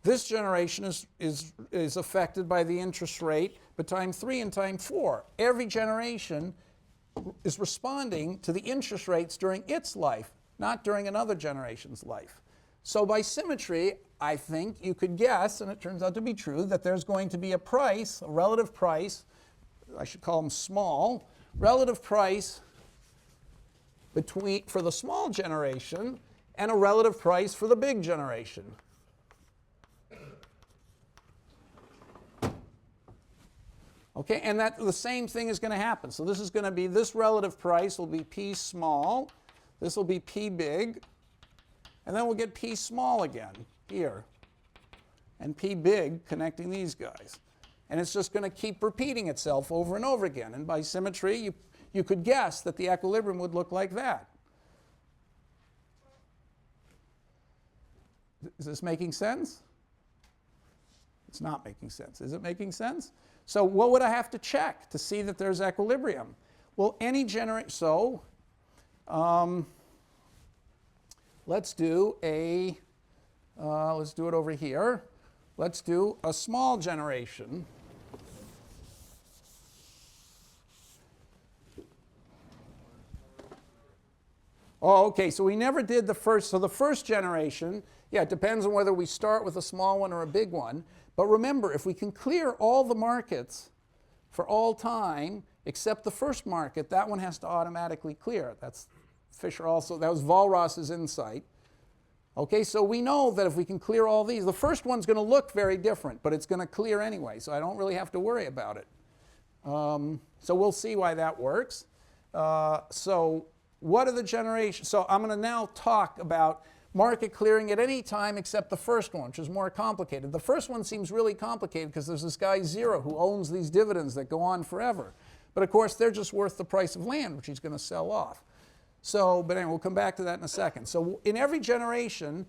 S1: This generation is affected by the interest rate between time 3 and time 4. Every generation is responding to the interest rates during its life, not during another generation's life. So by symmetry, I think you could guess, and it turns out to be true, that there's going to be a price, a relative price, I should call them small, relative price for the small generation and a relative price for the big generation. Okay, and that the same thing is going to happen. So this is going to be, this relative price will be P small, this will be P big, and then we'll get P small again here, and P big connecting these guys. And it's just going to keep repeating itself over and over again. And by symmetry, you could guess that the equilibrium would look like that. Is this making sense? It's not making sense. Is it making sense? So what would I have to check to see that there's equilibrium? Well, any generation, so let's do it over here. Let's do a small generation. Oh, okay, so we never did the first, so the first generation, yeah, it depends on whether we start with a small one or a big one. But remember, if we can clear all the markets for all time, except the first market, that one has to automatically clear. That's Fisher also, that was Walras's insight. Okay, so we know that if we can clear all these, the first one's going to look very different, but it's going to clear anyway, so I don't really have to worry about it. So we'll see why that works. So what are the generations? So I'm going to now talk about market clearing at any time except the first one, which is more complicated. The first one seems really complicated because there's this guy Zero who owns these dividends that go on forever. But of course, they're just worth the price of land, which he's going to sell off. So, but anyway, we'll come back to that in a second. So in every generation,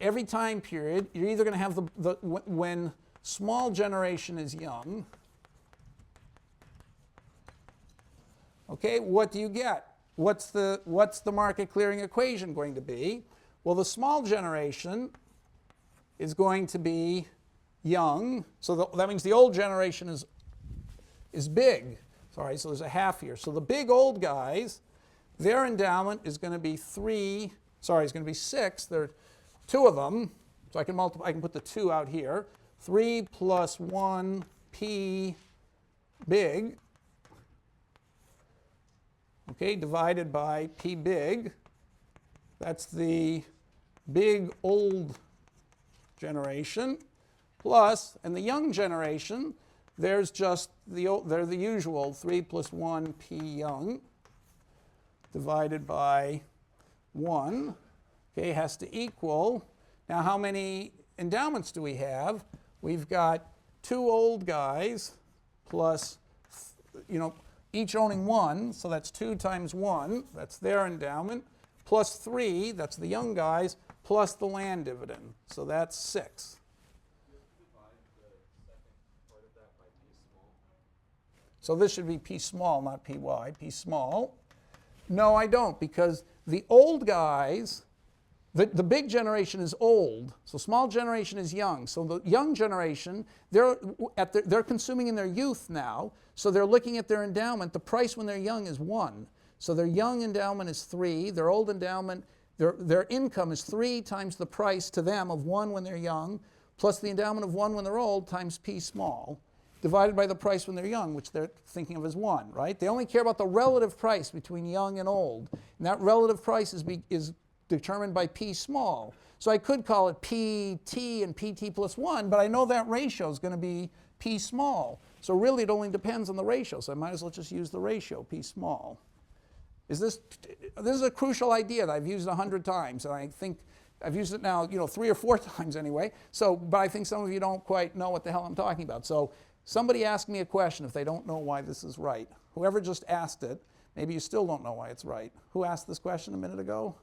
S1: every time period, you're either going to have when small generation is young, okay, what do you get? What's the market clearing equation going to be? Well, the small generation is going to be young, so that means the old generation is big. Sorry, so there's a half here. So the big old guys, their endowment is going to be 3, sorry, it's going to be 6. There are 2 of them, so I can multiply, I can put the 2 out here. 3 plus 1 P big, okay, divided by P big. That's the big old generation, plus, and the young generation, there's just they're the usual 3 plus 1 P young divided by 1, okay, has to equal, now how many endowments do we have? We've got 2 old guys plus, each owning 1, so that's 2 times 1, that's their endowment, plus 3, that's the young guys, plus the land dividend, so that's 6. So this should be P small, not Py, P small. No, I don't, because the old guys, the big generation is old, so small generation is young. So the young generation, they're consuming in their youth now, so they're looking at their endowment. The price when they're young is 1. So their young endowment is 3, their old endowment, their income is 3 times the price to them of 1 when they're young, plus the endowment of 1 when they're old times P small, divided by the price when they're young, which they're thinking of as 1, right? They only care about the relative price between young and old. And that relative price is determined by P small. So I could call it PT and PT plus 1, but I know that ratio is going to be P small. So really it only depends on the ratio. So I might as well just use the ratio, P small. This is a crucial idea that I've used 100 times, and I think I've used it now 3 or 4 times anyway. So, but I think some of you don't quite know what the hell I'm talking about. So somebody ask me a question if they don't know why this is right. Whoever just asked it, maybe you still don't know why it's right. Who asked this question a minute ago?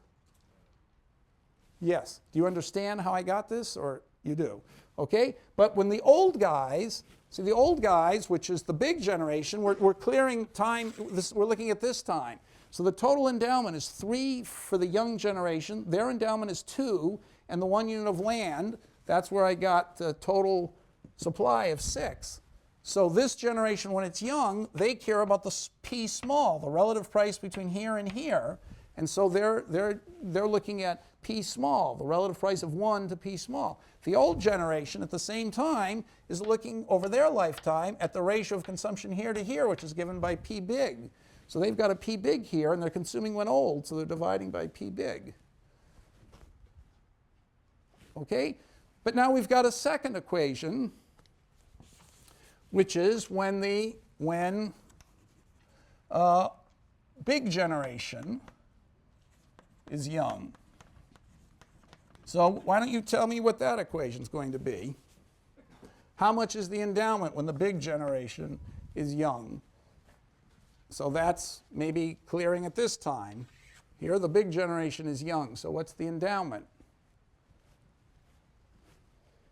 S1: Yes. Do you understand how I got this, or you do? Okay? But when the old guys, see the old guys, which is the big generation, we're clearing time, we're looking at this time. So the total endowment is 3 for the young generation, their endowment is 2, and the 1 unit of land, that's where I got the total supply of 6. So this generation, when it's young, they care about the P small, the relative price between here and here. And so they're looking at P small, the relative price of 1 to P small. The old generation, at the same time, is looking over their lifetime at the ratio of consumption here to here, which is given by P big. So they've got a P big here, and they're consuming when old, so they're dividing by P big. Okay? But now we've got a second equation, which is when big generation is young. So why don't you tell me what that equation is going to be? How much is the endowment when the big generation is young? So that's maybe clearing at this time. Here the big generation is young, so what's the endowment?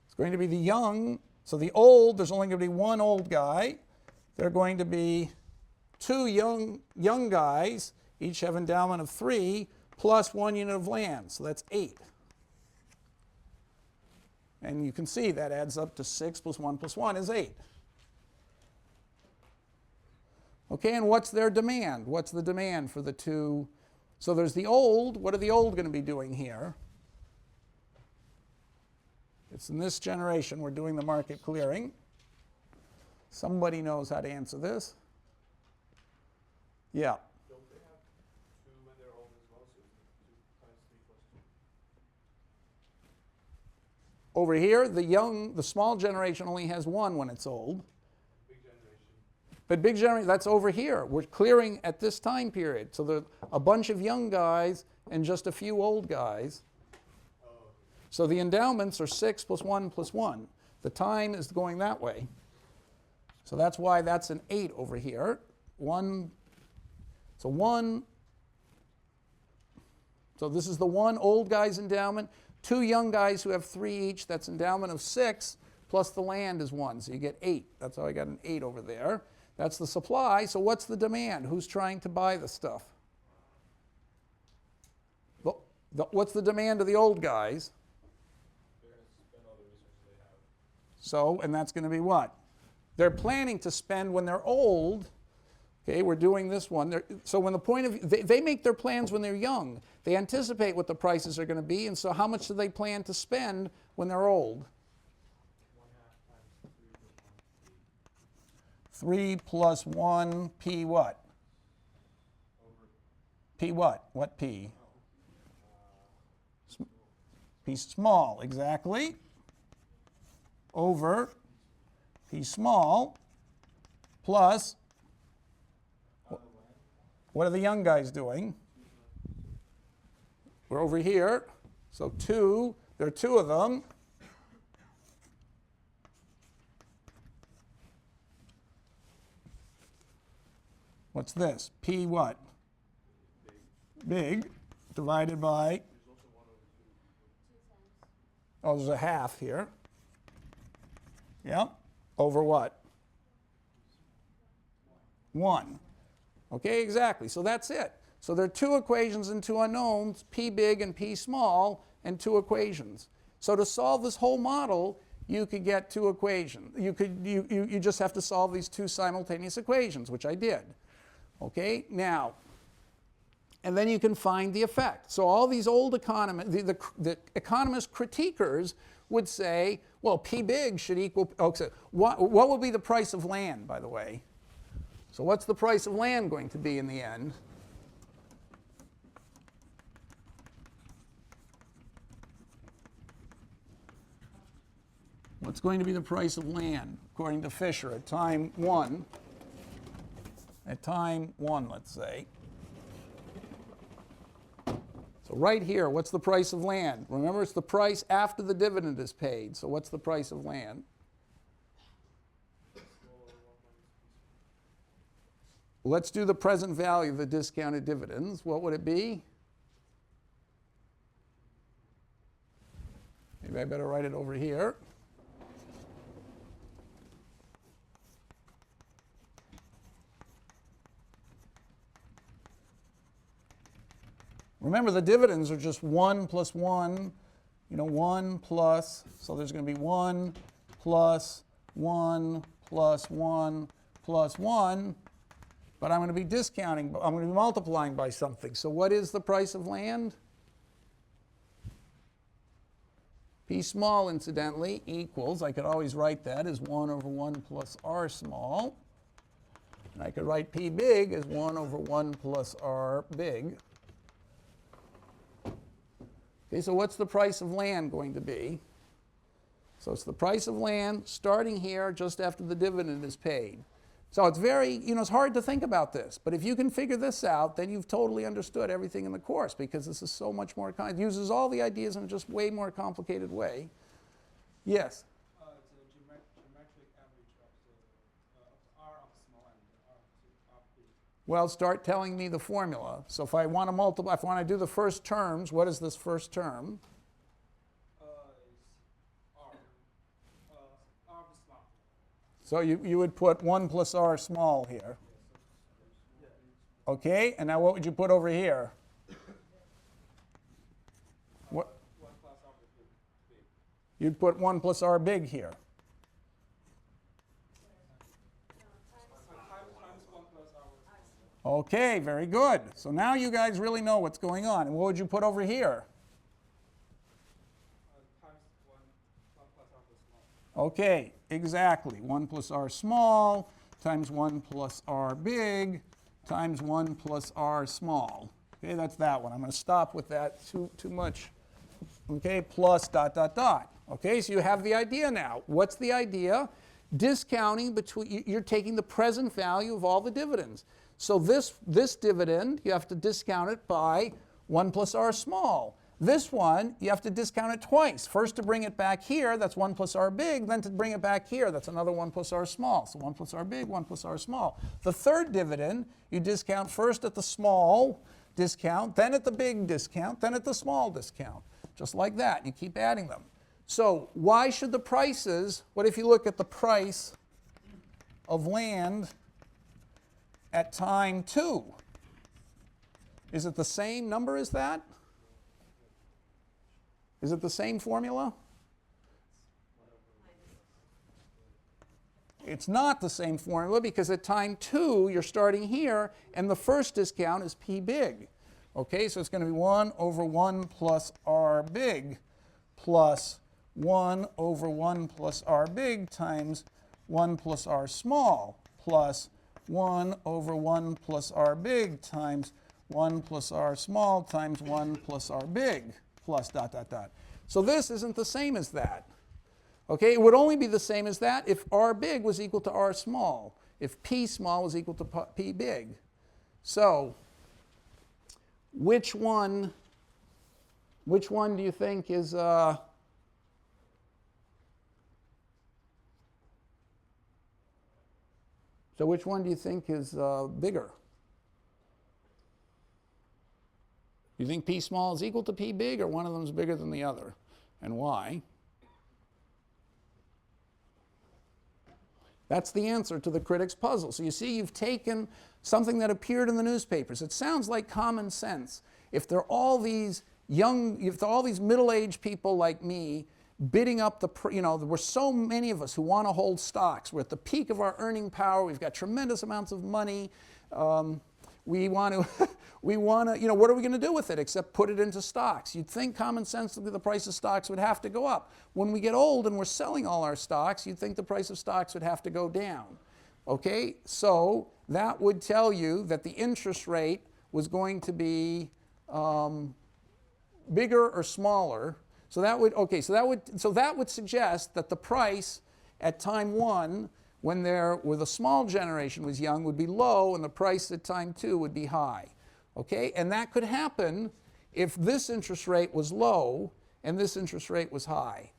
S1: It's going to be the young. So the old, there's only going to be 1 old guy. There are going to be 2 young guys, each have endowment of 3, plus 1 unit of land, so that's 8. And you can see that adds up to 6 plus 1 is 8. Okay, and what's their demand? What's the demand for the 2? So there's the old. What are the old going to be doing here? It's in this generation we're doing the market clearing. Somebody knows how to answer this. Yeah.
S2: Don't they have 2 when they're old as well? So 2 times 3 plus 2.
S1: Over here, the small generation only has 1 when it's old.
S2: Big generation.
S1: But big generation, that's over here. We're clearing at this time period. So there's a bunch of young guys and just a few old guys. So the endowments are 6 plus 1 plus 1. The time is going that way. So that's why that's an 8 over here. So 1 So this is the one old guy's endowment, 2 young guys who have 3 each, that's endowment of 6, plus the land is 1, so you get 8. That's how I got an 8 over there. That's the supply, so what's the demand? Who's trying to buy the stuff? What's the demand of the old guys?
S3: They're going to spend all the resources they have.
S1: So, and that's going to be what? They're planning to spend when they're old. Okay, we're doing this one. So when the point of they make their plans when they're young. They anticipate what the prices are going to be, and so how much do they plan to spend when they're old? 3 plus 1 P what? P what? What P? P small, exactly. Over P small plus, what are the young guys doing? We're over here, so 2, there are 2 of them. What's this? P what? Big, divided by, oh, there's a half here. Yep, over what? 1. Okay, exactly. So that's it. So there are 2 equations and 2 unknowns, P big and P small, and 2 equations. So to solve this whole model, you could get 2 equations. You just have to solve these 2 simultaneous equations, which I did. Okay, now, and then you can find the effect. So all these old economists, the economist critiquers would say, well, P big should equal, okay, what will be the price of land, by the way? So what's the price of land going to be in the end? What's going to be the price of land, according to Fisher, at time 1? At time 1, let's say. So right here, what's the price of land? Remember, it's the price after the dividend is paid. So what's the price of land? Let's do the present value of the discounted dividends. What would it be? Maybe I better write it over here. Remember, the dividends are just 1 plus 1, 1 plus, so there's going to be 1 plus 1 plus 1 plus 1, but I'm going to be discounting, I'm going to be multiplying by something. So what is the price of land? P small, incidentally, equals, I could always write that as 1 over 1 plus R small. And I could write P big as 1 over 1 plus R big. Okay, so what's the price of land going to be? So it's the price of land starting here just after the dividend is paid. So it's very, it's hard to think about this, but if you can figure this out, then you've totally understood everything in the course, because this is so much more, it uses all the ideas in a just way more complicated way. Yes?
S3: It's a geometric average of R of small and R of big.
S1: Well, start telling me the formula. So if I want to multiply, if I want to do the first terms, what is this first term?
S3: Is R. R of small.
S1: So you would put 1 plus R small here. Okay, and now what would you put over here? What?
S3: 1 plus R big.
S1: You'd put 1 plus R big here.
S3: Times 1 plus R.
S1: Okay, very good. So now you guys really know what's going on. And what would you put over here?
S3: Times 1 plus R small.
S1: Okay, exactly. 1 plus R small times 1 plus R big times 1 plus R small. Okay, that's that one. I'm going to stop with that too much. Okay, plus dot, dot, dot. Okay, so you have the idea now. What's the idea? Discounting between, you're taking the present value of all the dividends. So this dividend, you have to discount it by 1 plus R small. This one, you have to discount it twice. First to bring it back here, that's 1 plus R big. Then to bring it back here, that's another 1 plus R small. So 1 plus R big, 1 plus R small. The third dividend, you discount first at the small, discount, then at the big discount, then at the small discount. Just like that. You keep adding them. So why should the prices, what if you look at the price of land at time 2? Is it the same number as that? Is it the same formula? It's not the same formula because at time 2 you're starting here and the first discount is P big. Okay, so it's going to be 1 over 1 plus R big plus 1 over 1 plus R big times 1 plus R small plus 1 over 1 plus R big times 1 plus R small times 1 plus R big plus dot, dot, dot. So this isn't the same as that. Okay, it would only be the same as that if R big was equal to R small, if P small was equal to P big. So which one do you think is so which one do you think is bigger? Do you think P small is equal to P big, or one of them is bigger than the other? And why? That's the answer to the critic's puzzle. So you see, you've taken something that appeared in the newspapers. It sounds like common sense. If there are all these middle-aged people like me bidding up there were so many of us who want to hold stocks. We're at the peak of our earning power. We've got tremendous amounts of money. We want to, what are we going to do with it except put it into stocks? You'd think common sensibly the price of stocks would have to go up. When we get old and we're selling all our stocks, you'd think the price of stocks would have to go down. Okay, so that would tell you that the interest rate was going to be bigger or smaller. So that would suggest that the price at time 1, when the small generation was young, would be low, and the price at time 2 would be high. Okay, and that could happen if this interest rate was low and this interest rate was high.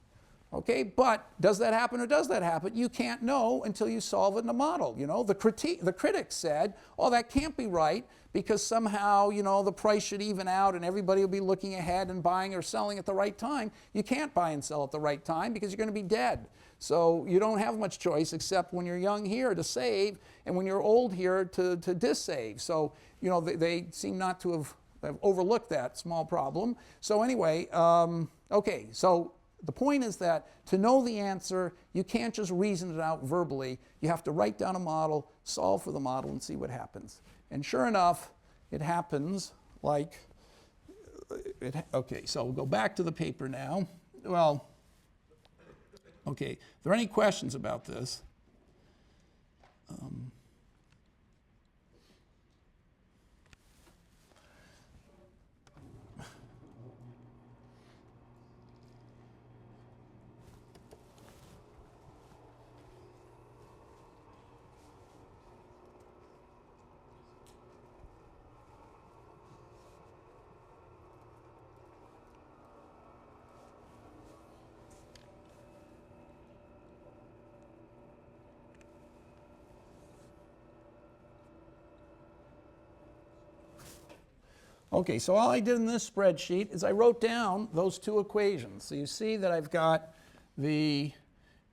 S1: Okay, but does that happen or does that happen? You can't know until you solve it in a model. The critics said, oh, that can't be right because somehow, the price should even out and everybody will be looking ahead and buying or selling at the right time. You can't buy and sell at the right time because you're going to be dead. So you don't have much choice except when you're young here to save and when you're old here to dissave. So, they seem not to have overlooked that small problem. So anyway, okay, so the point is that to know the answer, you can't just reason it out verbally. You have to write down a model, solve for the model, and see what happens. And sure enough, it happens like, okay, so we'll go back to the paper now. Well, okay, are there any questions about this? Okay, so all I did in this spreadsheet is I wrote down those two equations. So you see that I've got the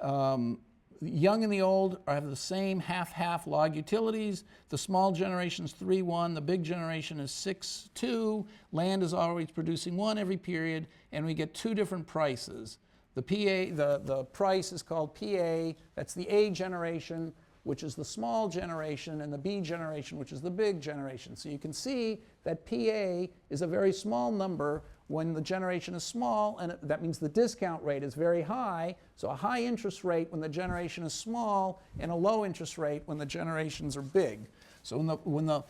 S1: young and the old have the same half-half log utilities. The small generation is 3:1. The big generation is 6:2. Land is always producing 1 every period, and we get 2 different prices. The price is called PA. That's the A generation, which is the small generation, and the B generation, which is the big generation. So you can see that PA is a very small number when the generation is small, and that means the discount rate is very high. So a high interest rate when the generation is small, and a low interest rate when the generations are big. So in the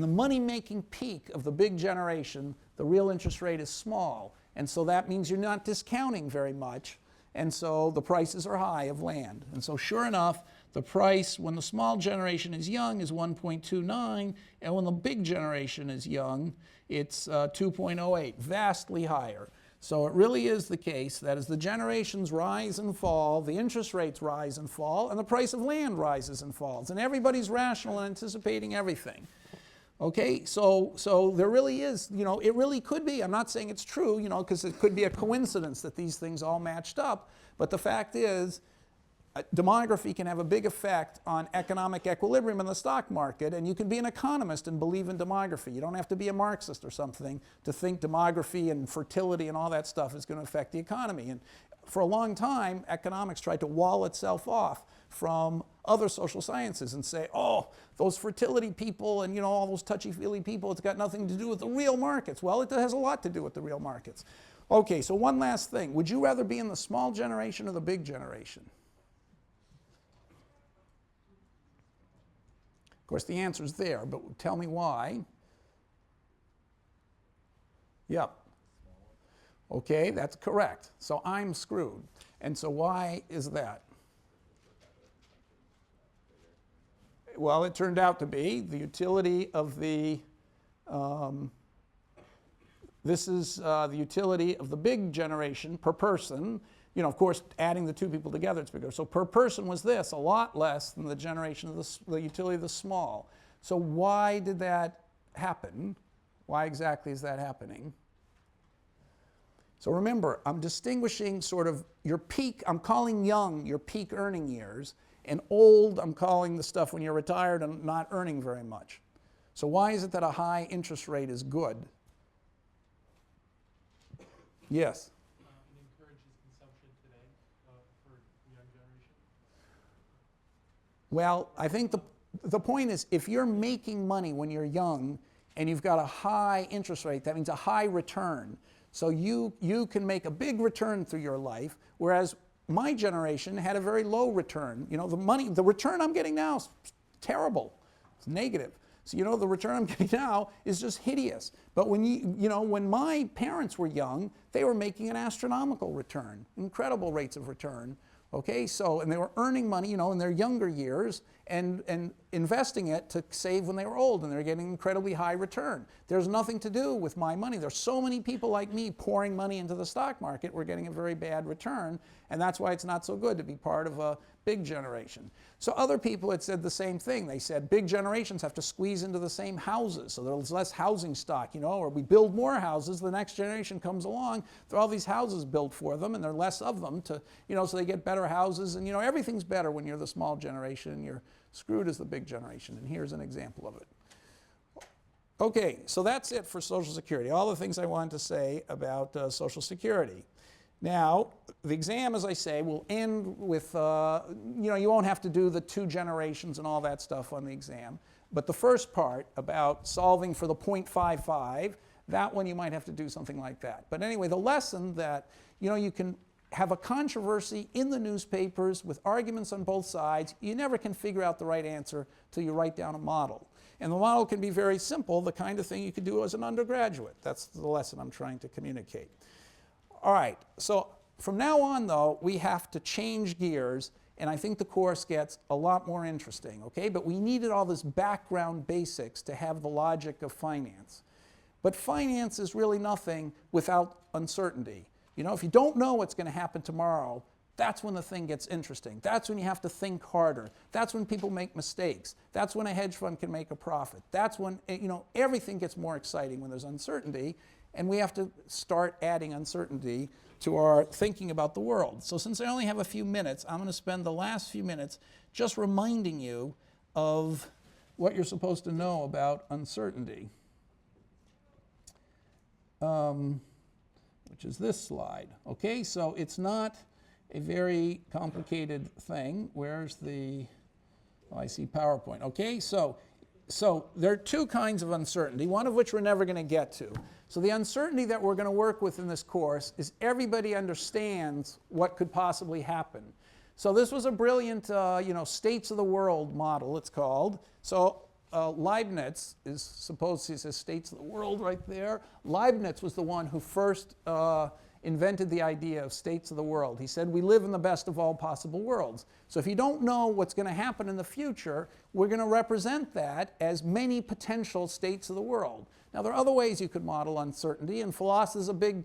S1: money-making peak of the big generation, the real interest rate is small, and so that means you're not discounting very much. And so the prices are high of land. And so sure enough, the price when the small generation is young is 1.29, and when the big generation is young, it's 2.08, vastly higher. So it really is the case that as the generations rise and fall, the interest rates rise and fall, and the price of land rises and falls. And everybody's rational and anticipating everything. Okay, so there really is, it really could be. I'm not saying it's true, because it could be a coincidence that these things all matched up. But the fact is, demography can have a big effect on economic equilibrium in the stock market, and you can be an economist and believe in demography. You don't have to be a Marxist or something to think demography and fertility and all that stuff is going to affect the economy. And for a long time, economics tried to wall itself off from other social sciences and say, oh, those fertility people and all those touchy-feely people, it's got nothing to do with the real markets. Well, it has a lot to do with the real markets. Okay, so one last thing. Would you rather be in the small generation or the big generation? Of course, the answer's there, but tell me why. Yep. Okay, that's correct. So I'm screwed. And so why is that? Well, it turned out to be the utility of the, this is the utility of the big generation per person. Of course, adding the two people together, it's bigger. So per person was this, a lot less than the generation of the utility of the small. So why did that happen? Why exactly is that happening? So remember, I'm distinguishing sort of your peak, I'm calling young your peak earning years, and old I'm calling the stuff when you're retired and not earning very much. So why is it that a high interest rate is good? Yes?
S4: It encourages consumption today for the young generation.
S1: Well, I think the point is, if you're making money when you're young and you've got a high interest rate, that means a high return. So you can make a big return through your life, whereas my generation had a very low return. The return I'm getting now is terrible. It's negative. So the return I'm getting now is just hideous. But when when my parents were young, they were making an astronomical return, incredible rates of return. Okay, and they were earning money, in their younger years and investing it to save when they were old, and they're getting incredibly high return. There's nothing to do with my money. There's so many people like me pouring money into the stock market, we're getting a very bad return, and that's why it's not so good to be part of a big generation. So other people had said the same thing. They said big generations have to squeeze into the same houses, so there's less housing stock, or we build more houses, the next generation comes along, there are all these houses built for them, and there are less of them to, so they get better houses, and everything's better when you're the small generation and you're screwed as the big generation, and here's an example of it. Okay, so that's it for Social Security, all the things I wanted to say about Social Security. Now, the exam, as I say, will end with, you won't have to do the 2 generations and all that stuff on the exam. But the first part about solving for the 0.55, that one you might have to do something like that. But anyway, the lesson that, you can have a controversy in the newspapers with arguments on both sides. You never can figure out the right answer till you write down a model. And the model can be very simple, the kind of thing you could do as an undergraduate. That's the lesson I'm trying to communicate. All right, so from now on, though, we have to change gears, and I think the course gets a lot more interesting, okay? But we needed all this background basics to have the logic of finance. But finance is really nothing without uncertainty. If you don't know what's going to happen tomorrow, that's when the thing gets interesting. That's when you have to think harder. That's when people make mistakes. That's when a hedge fund can make a profit. That's when, everything gets more exciting when there's uncertainty. And we have to start adding uncertainty to our thinking about the world. So since I only have a few minutes, I'm going to spend the last few minutes just reminding you of what you're supposed to know about uncertainty, which is this slide. Okay, so it's not a very complicated thing. Where's the, I see PowerPoint. Okay, so there are 2 kinds of uncertainty, one of which we're never going to get to. So the uncertainty that we're going to work with in this course is everybody understands what could possibly happen. So this was a brilliant, states of the world model, it's called. So Leibniz is, suppose he says states of the world right there. Leibniz was the one who first invented the idea of states of the world. He said, we live in the best of all possible worlds. So if you don't know what's going to happen in the future, we're going to represent that as many potential states of the world. Now, there are other ways you could model uncertainty, and philosophy is a big,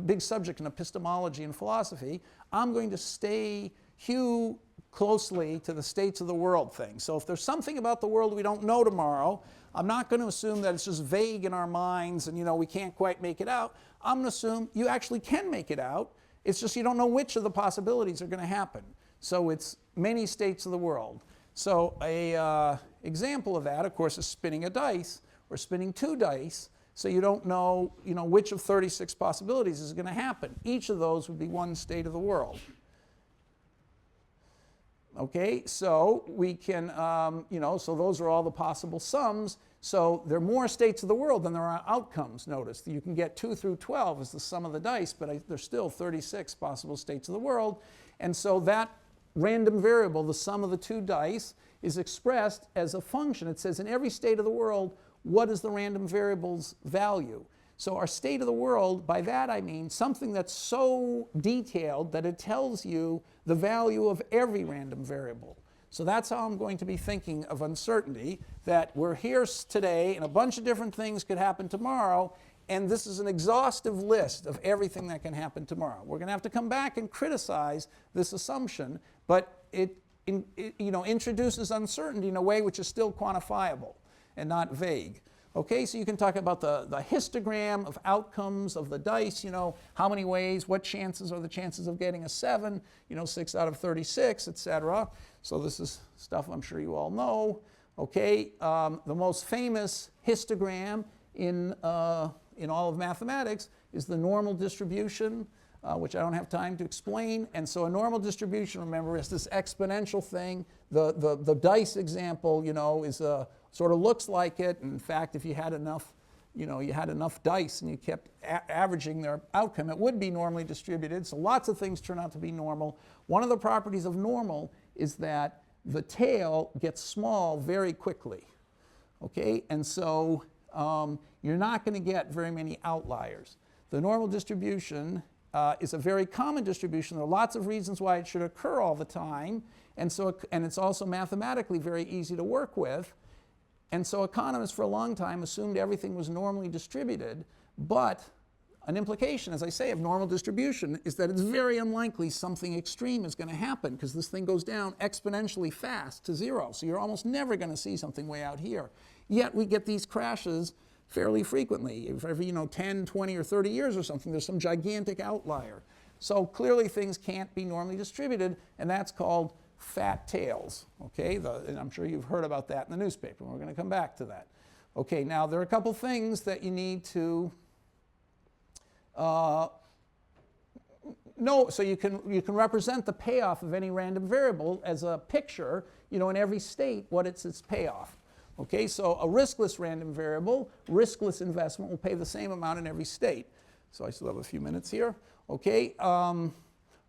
S1: big subject in epistemology and philosophy. I'm going to stay, Hugh closely to the states of the world thing. So if there's something about the world we don't know tomorrow, I'm not going to assume that it's just vague in our minds and we can't quite make it out. I'm going to assume you actually can make it out. It's just you don't know which of the possibilities are going to happen. So it's many states of the world. So a example of that, of course, is spinning a dice or spinning 2 dice. So you don't know, which of 36 possibilities is going to happen. Each of those would be one state of the world. Okay, so we can, so those are all the possible sums. So there are more states of the world than there are outcomes, notice. You can get 2 through 12 as the sum of the dice, but there's still 36 possible states of the world. And so that random variable, the sum of the 2 dice, is expressed as a function. It says in every state of the world, what is the random variable's value? So our state of the world, by that I mean something that's so detailed that it tells you the value of every random variable. So that's how I'm going to be thinking of uncertainty, that we're here today and a bunch of different things could happen tomorrow, and this is an exhaustive list of everything that can happen tomorrow. We're going to have to come back and criticize this assumption, but it introduces uncertainty in a way which is still quantifiable and not vague. Okay, so you can talk about the histogram of outcomes of the dice, how many ways, what chances are the chances of getting a 7, 6 out of 36, etc. So this is stuff I'm sure you all know. Okay, the most famous histogram in all of mathematics is the normal distribution, which I don't have time to explain. And so a normal distribution, remember, is this exponential thing. The dice example, is sort of looks like it. In fact, if you had enough, you had enough dice and you kept averaging their outcome, it would be normally distributed. So lots of things turn out to be normal. One of the properties of normal is that the tail gets small very quickly. Okay, and so you're not going to get very many outliers. The normal distribution is a very common distribution. There are lots of reasons why it should occur all the time, and it's also mathematically very easy to work with. And so economists for a long time assumed everything was normally distributed, but an implication, as I say, of normal distribution is that it's very unlikely something extreme is going to happen because this thing goes down exponentially fast to 0. So you're almost never going to see something way out here. Yet we get these crashes fairly frequently. If every 10, 20, or 30 years or something, there's some gigantic outlier. So clearly things can't be normally distributed, and that's called fat tails. Okay, and I'm sure you've heard about that in the newspaper. We're going to come back to that. Okay, now there are a couple things that you need to know. So you can represent the payoff of any random variable as a picture. In every state, what it's payoff. Okay, so a riskless random variable, riskless investment will pay the same amount in every state. So I still have a few minutes here. Okay.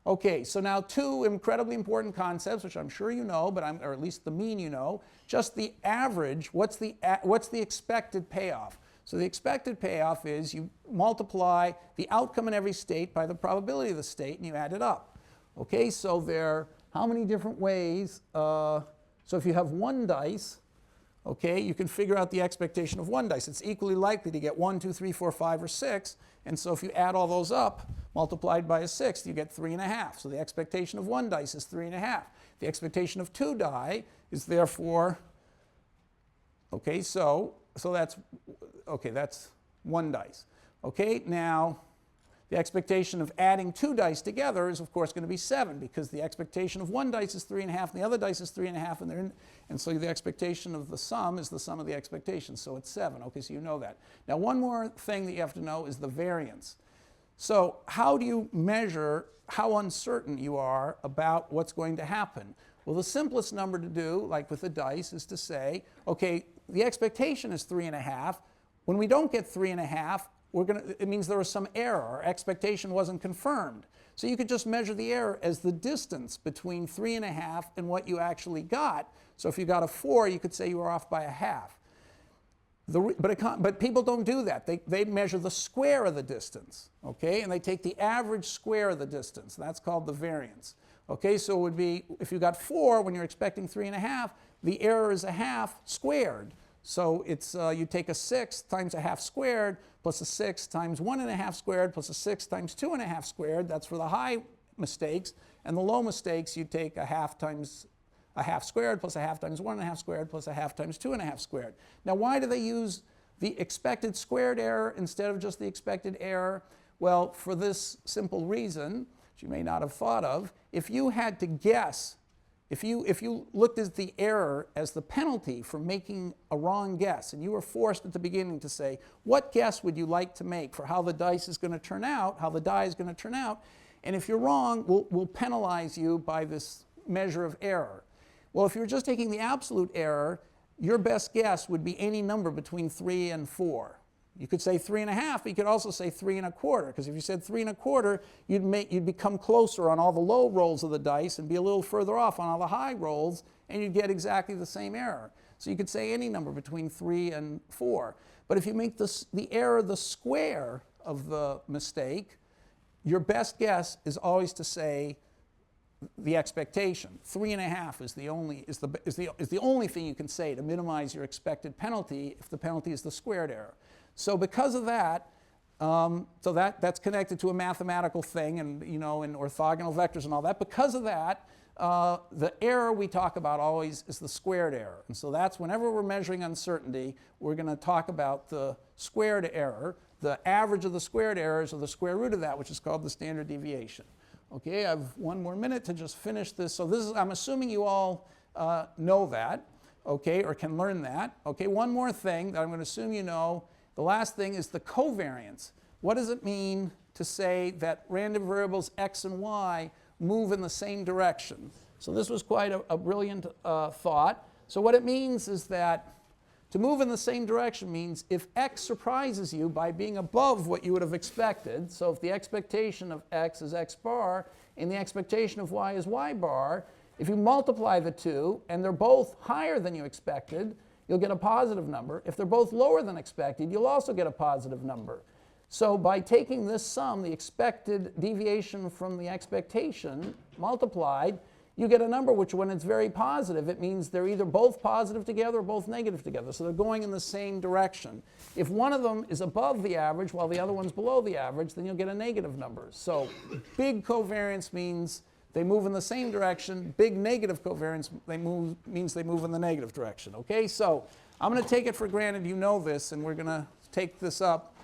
S1: Okay, so now 2 incredibly important concepts, which I'm sure you know, or at least the mean you know. Just the average, what's the expected payoff? So the expected payoff is you multiply the outcome in every state by the probability of the state, and you add it up. Okay, so how many different ways? So if you have 1 dice, okay, you can figure out the expectation of 1 dice. It's equally likely to get 1, 2, 3, 4, 5, or 6. And so if you add all those up, multiplied by a 6th, you get 3.5. So the expectation of 1 dice is 3.5. The expectation of 2 die is therefore, okay, so that's 1 dice. Okay, now the expectation of adding 2 dice together is of course going to be 7 because the expectation of 1 dice is 3.5 and the other dice is 3.5 and so the expectation of the sum is the sum of the expectations, so it's 7. Okay, so you know that. Now one more thing that you have to know is the variance. So how do you measure how uncertain you are about what's going to happen? Well, the simplest number to do, like with the dice, is to say, okay, the expectation is 3.5. When we don't get 3.5, it means there was some error. Our expectation wasn't confirmed. So you could just measure the error as the distance between 3.5 and what you actually got. So if you got a 4, you could say you were off by a half. But people don't do that. They measure the square of the distance, okay? And they take the average square of the distance. That's called the variance. Okay, so it would be, if you got 4 when you're expecting 3.5, the error is a half squared. So it's you take a 6 times a half squared plus a 6 times 1.5 squared plus a 6 times 2.5 squared. That's for the high mistakes. And the low mistakes, you take a half times a half squared plus a half times 1.5 squared plus a half times 2.5 squared. Now, why do they use the expected squared error instead of just the expected error? Well, for this simple reason, which you may not have thought of, if you had to guess, if you looked at the error as the penalty for making a wrong guess, and you were forced at the beginning to say, what guess would you like to make for how the dice is going to turn out, how the die is going to turn out, and if you're wrong, we'll penalize you by this measure of error. Well, if you're just taking the absolute error, your best guess would be any number between 3 and 4. You could say 3.5, but you could also say 3.25, because if you said 3.25, you'd become closer on all the low rolls of the dice and be a little further off on all the high rolls, and you'd get exactly the same error. So you could say any number between 3 and 4. But if you make the error the square of the mistake, your best guess is always to say the expectation. 3.5 is the only thing you can say to minimize your expected penalty if the penalty is the squared error. So because of that, that's connected to a mathematical thing, and in orthogonal vectors and all that. Because of that, the error we talk about always is the squared error. And so that's whenever we're measuring uncertainty, we're going to talk about the squared error. The average of the squared errors, or the square root of that, which is called the standard deviation. Okay, I have one more minute to just finish this. So I'm assuming you all know that, okay, or can learn that. Okay, one more thing that I'm going to assume you know. The last thing is the covariance. What does it mean to say that random variables x and y move in the same direction? So this was quite a brilliant thought. So what it means is that to move in the same direction means if x surprises you by being above what you would have expected, so if the expectation of x is x bar and the expectation of y is y bar, if you multiply the two and they're both higher than you expected, you'll get a positive number. If they're both lower than expected, you'll also get a positive number. So by taking this sum, the expected deviation from the expectation multiplied, you get a number which, when it's very positive, it means they're either both positive together or both negative together. So they're going in the same direction. If one of them is above the average while the other one's below the average, then you'll get a negative number. So big covariance means they move in the same direction. Big negative covariance means they move in the negative direction. Okay, so I'm going to take it for granted you know this, and we're going to take this up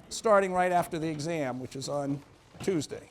S1: starting right after the exam, which is on Tuesday.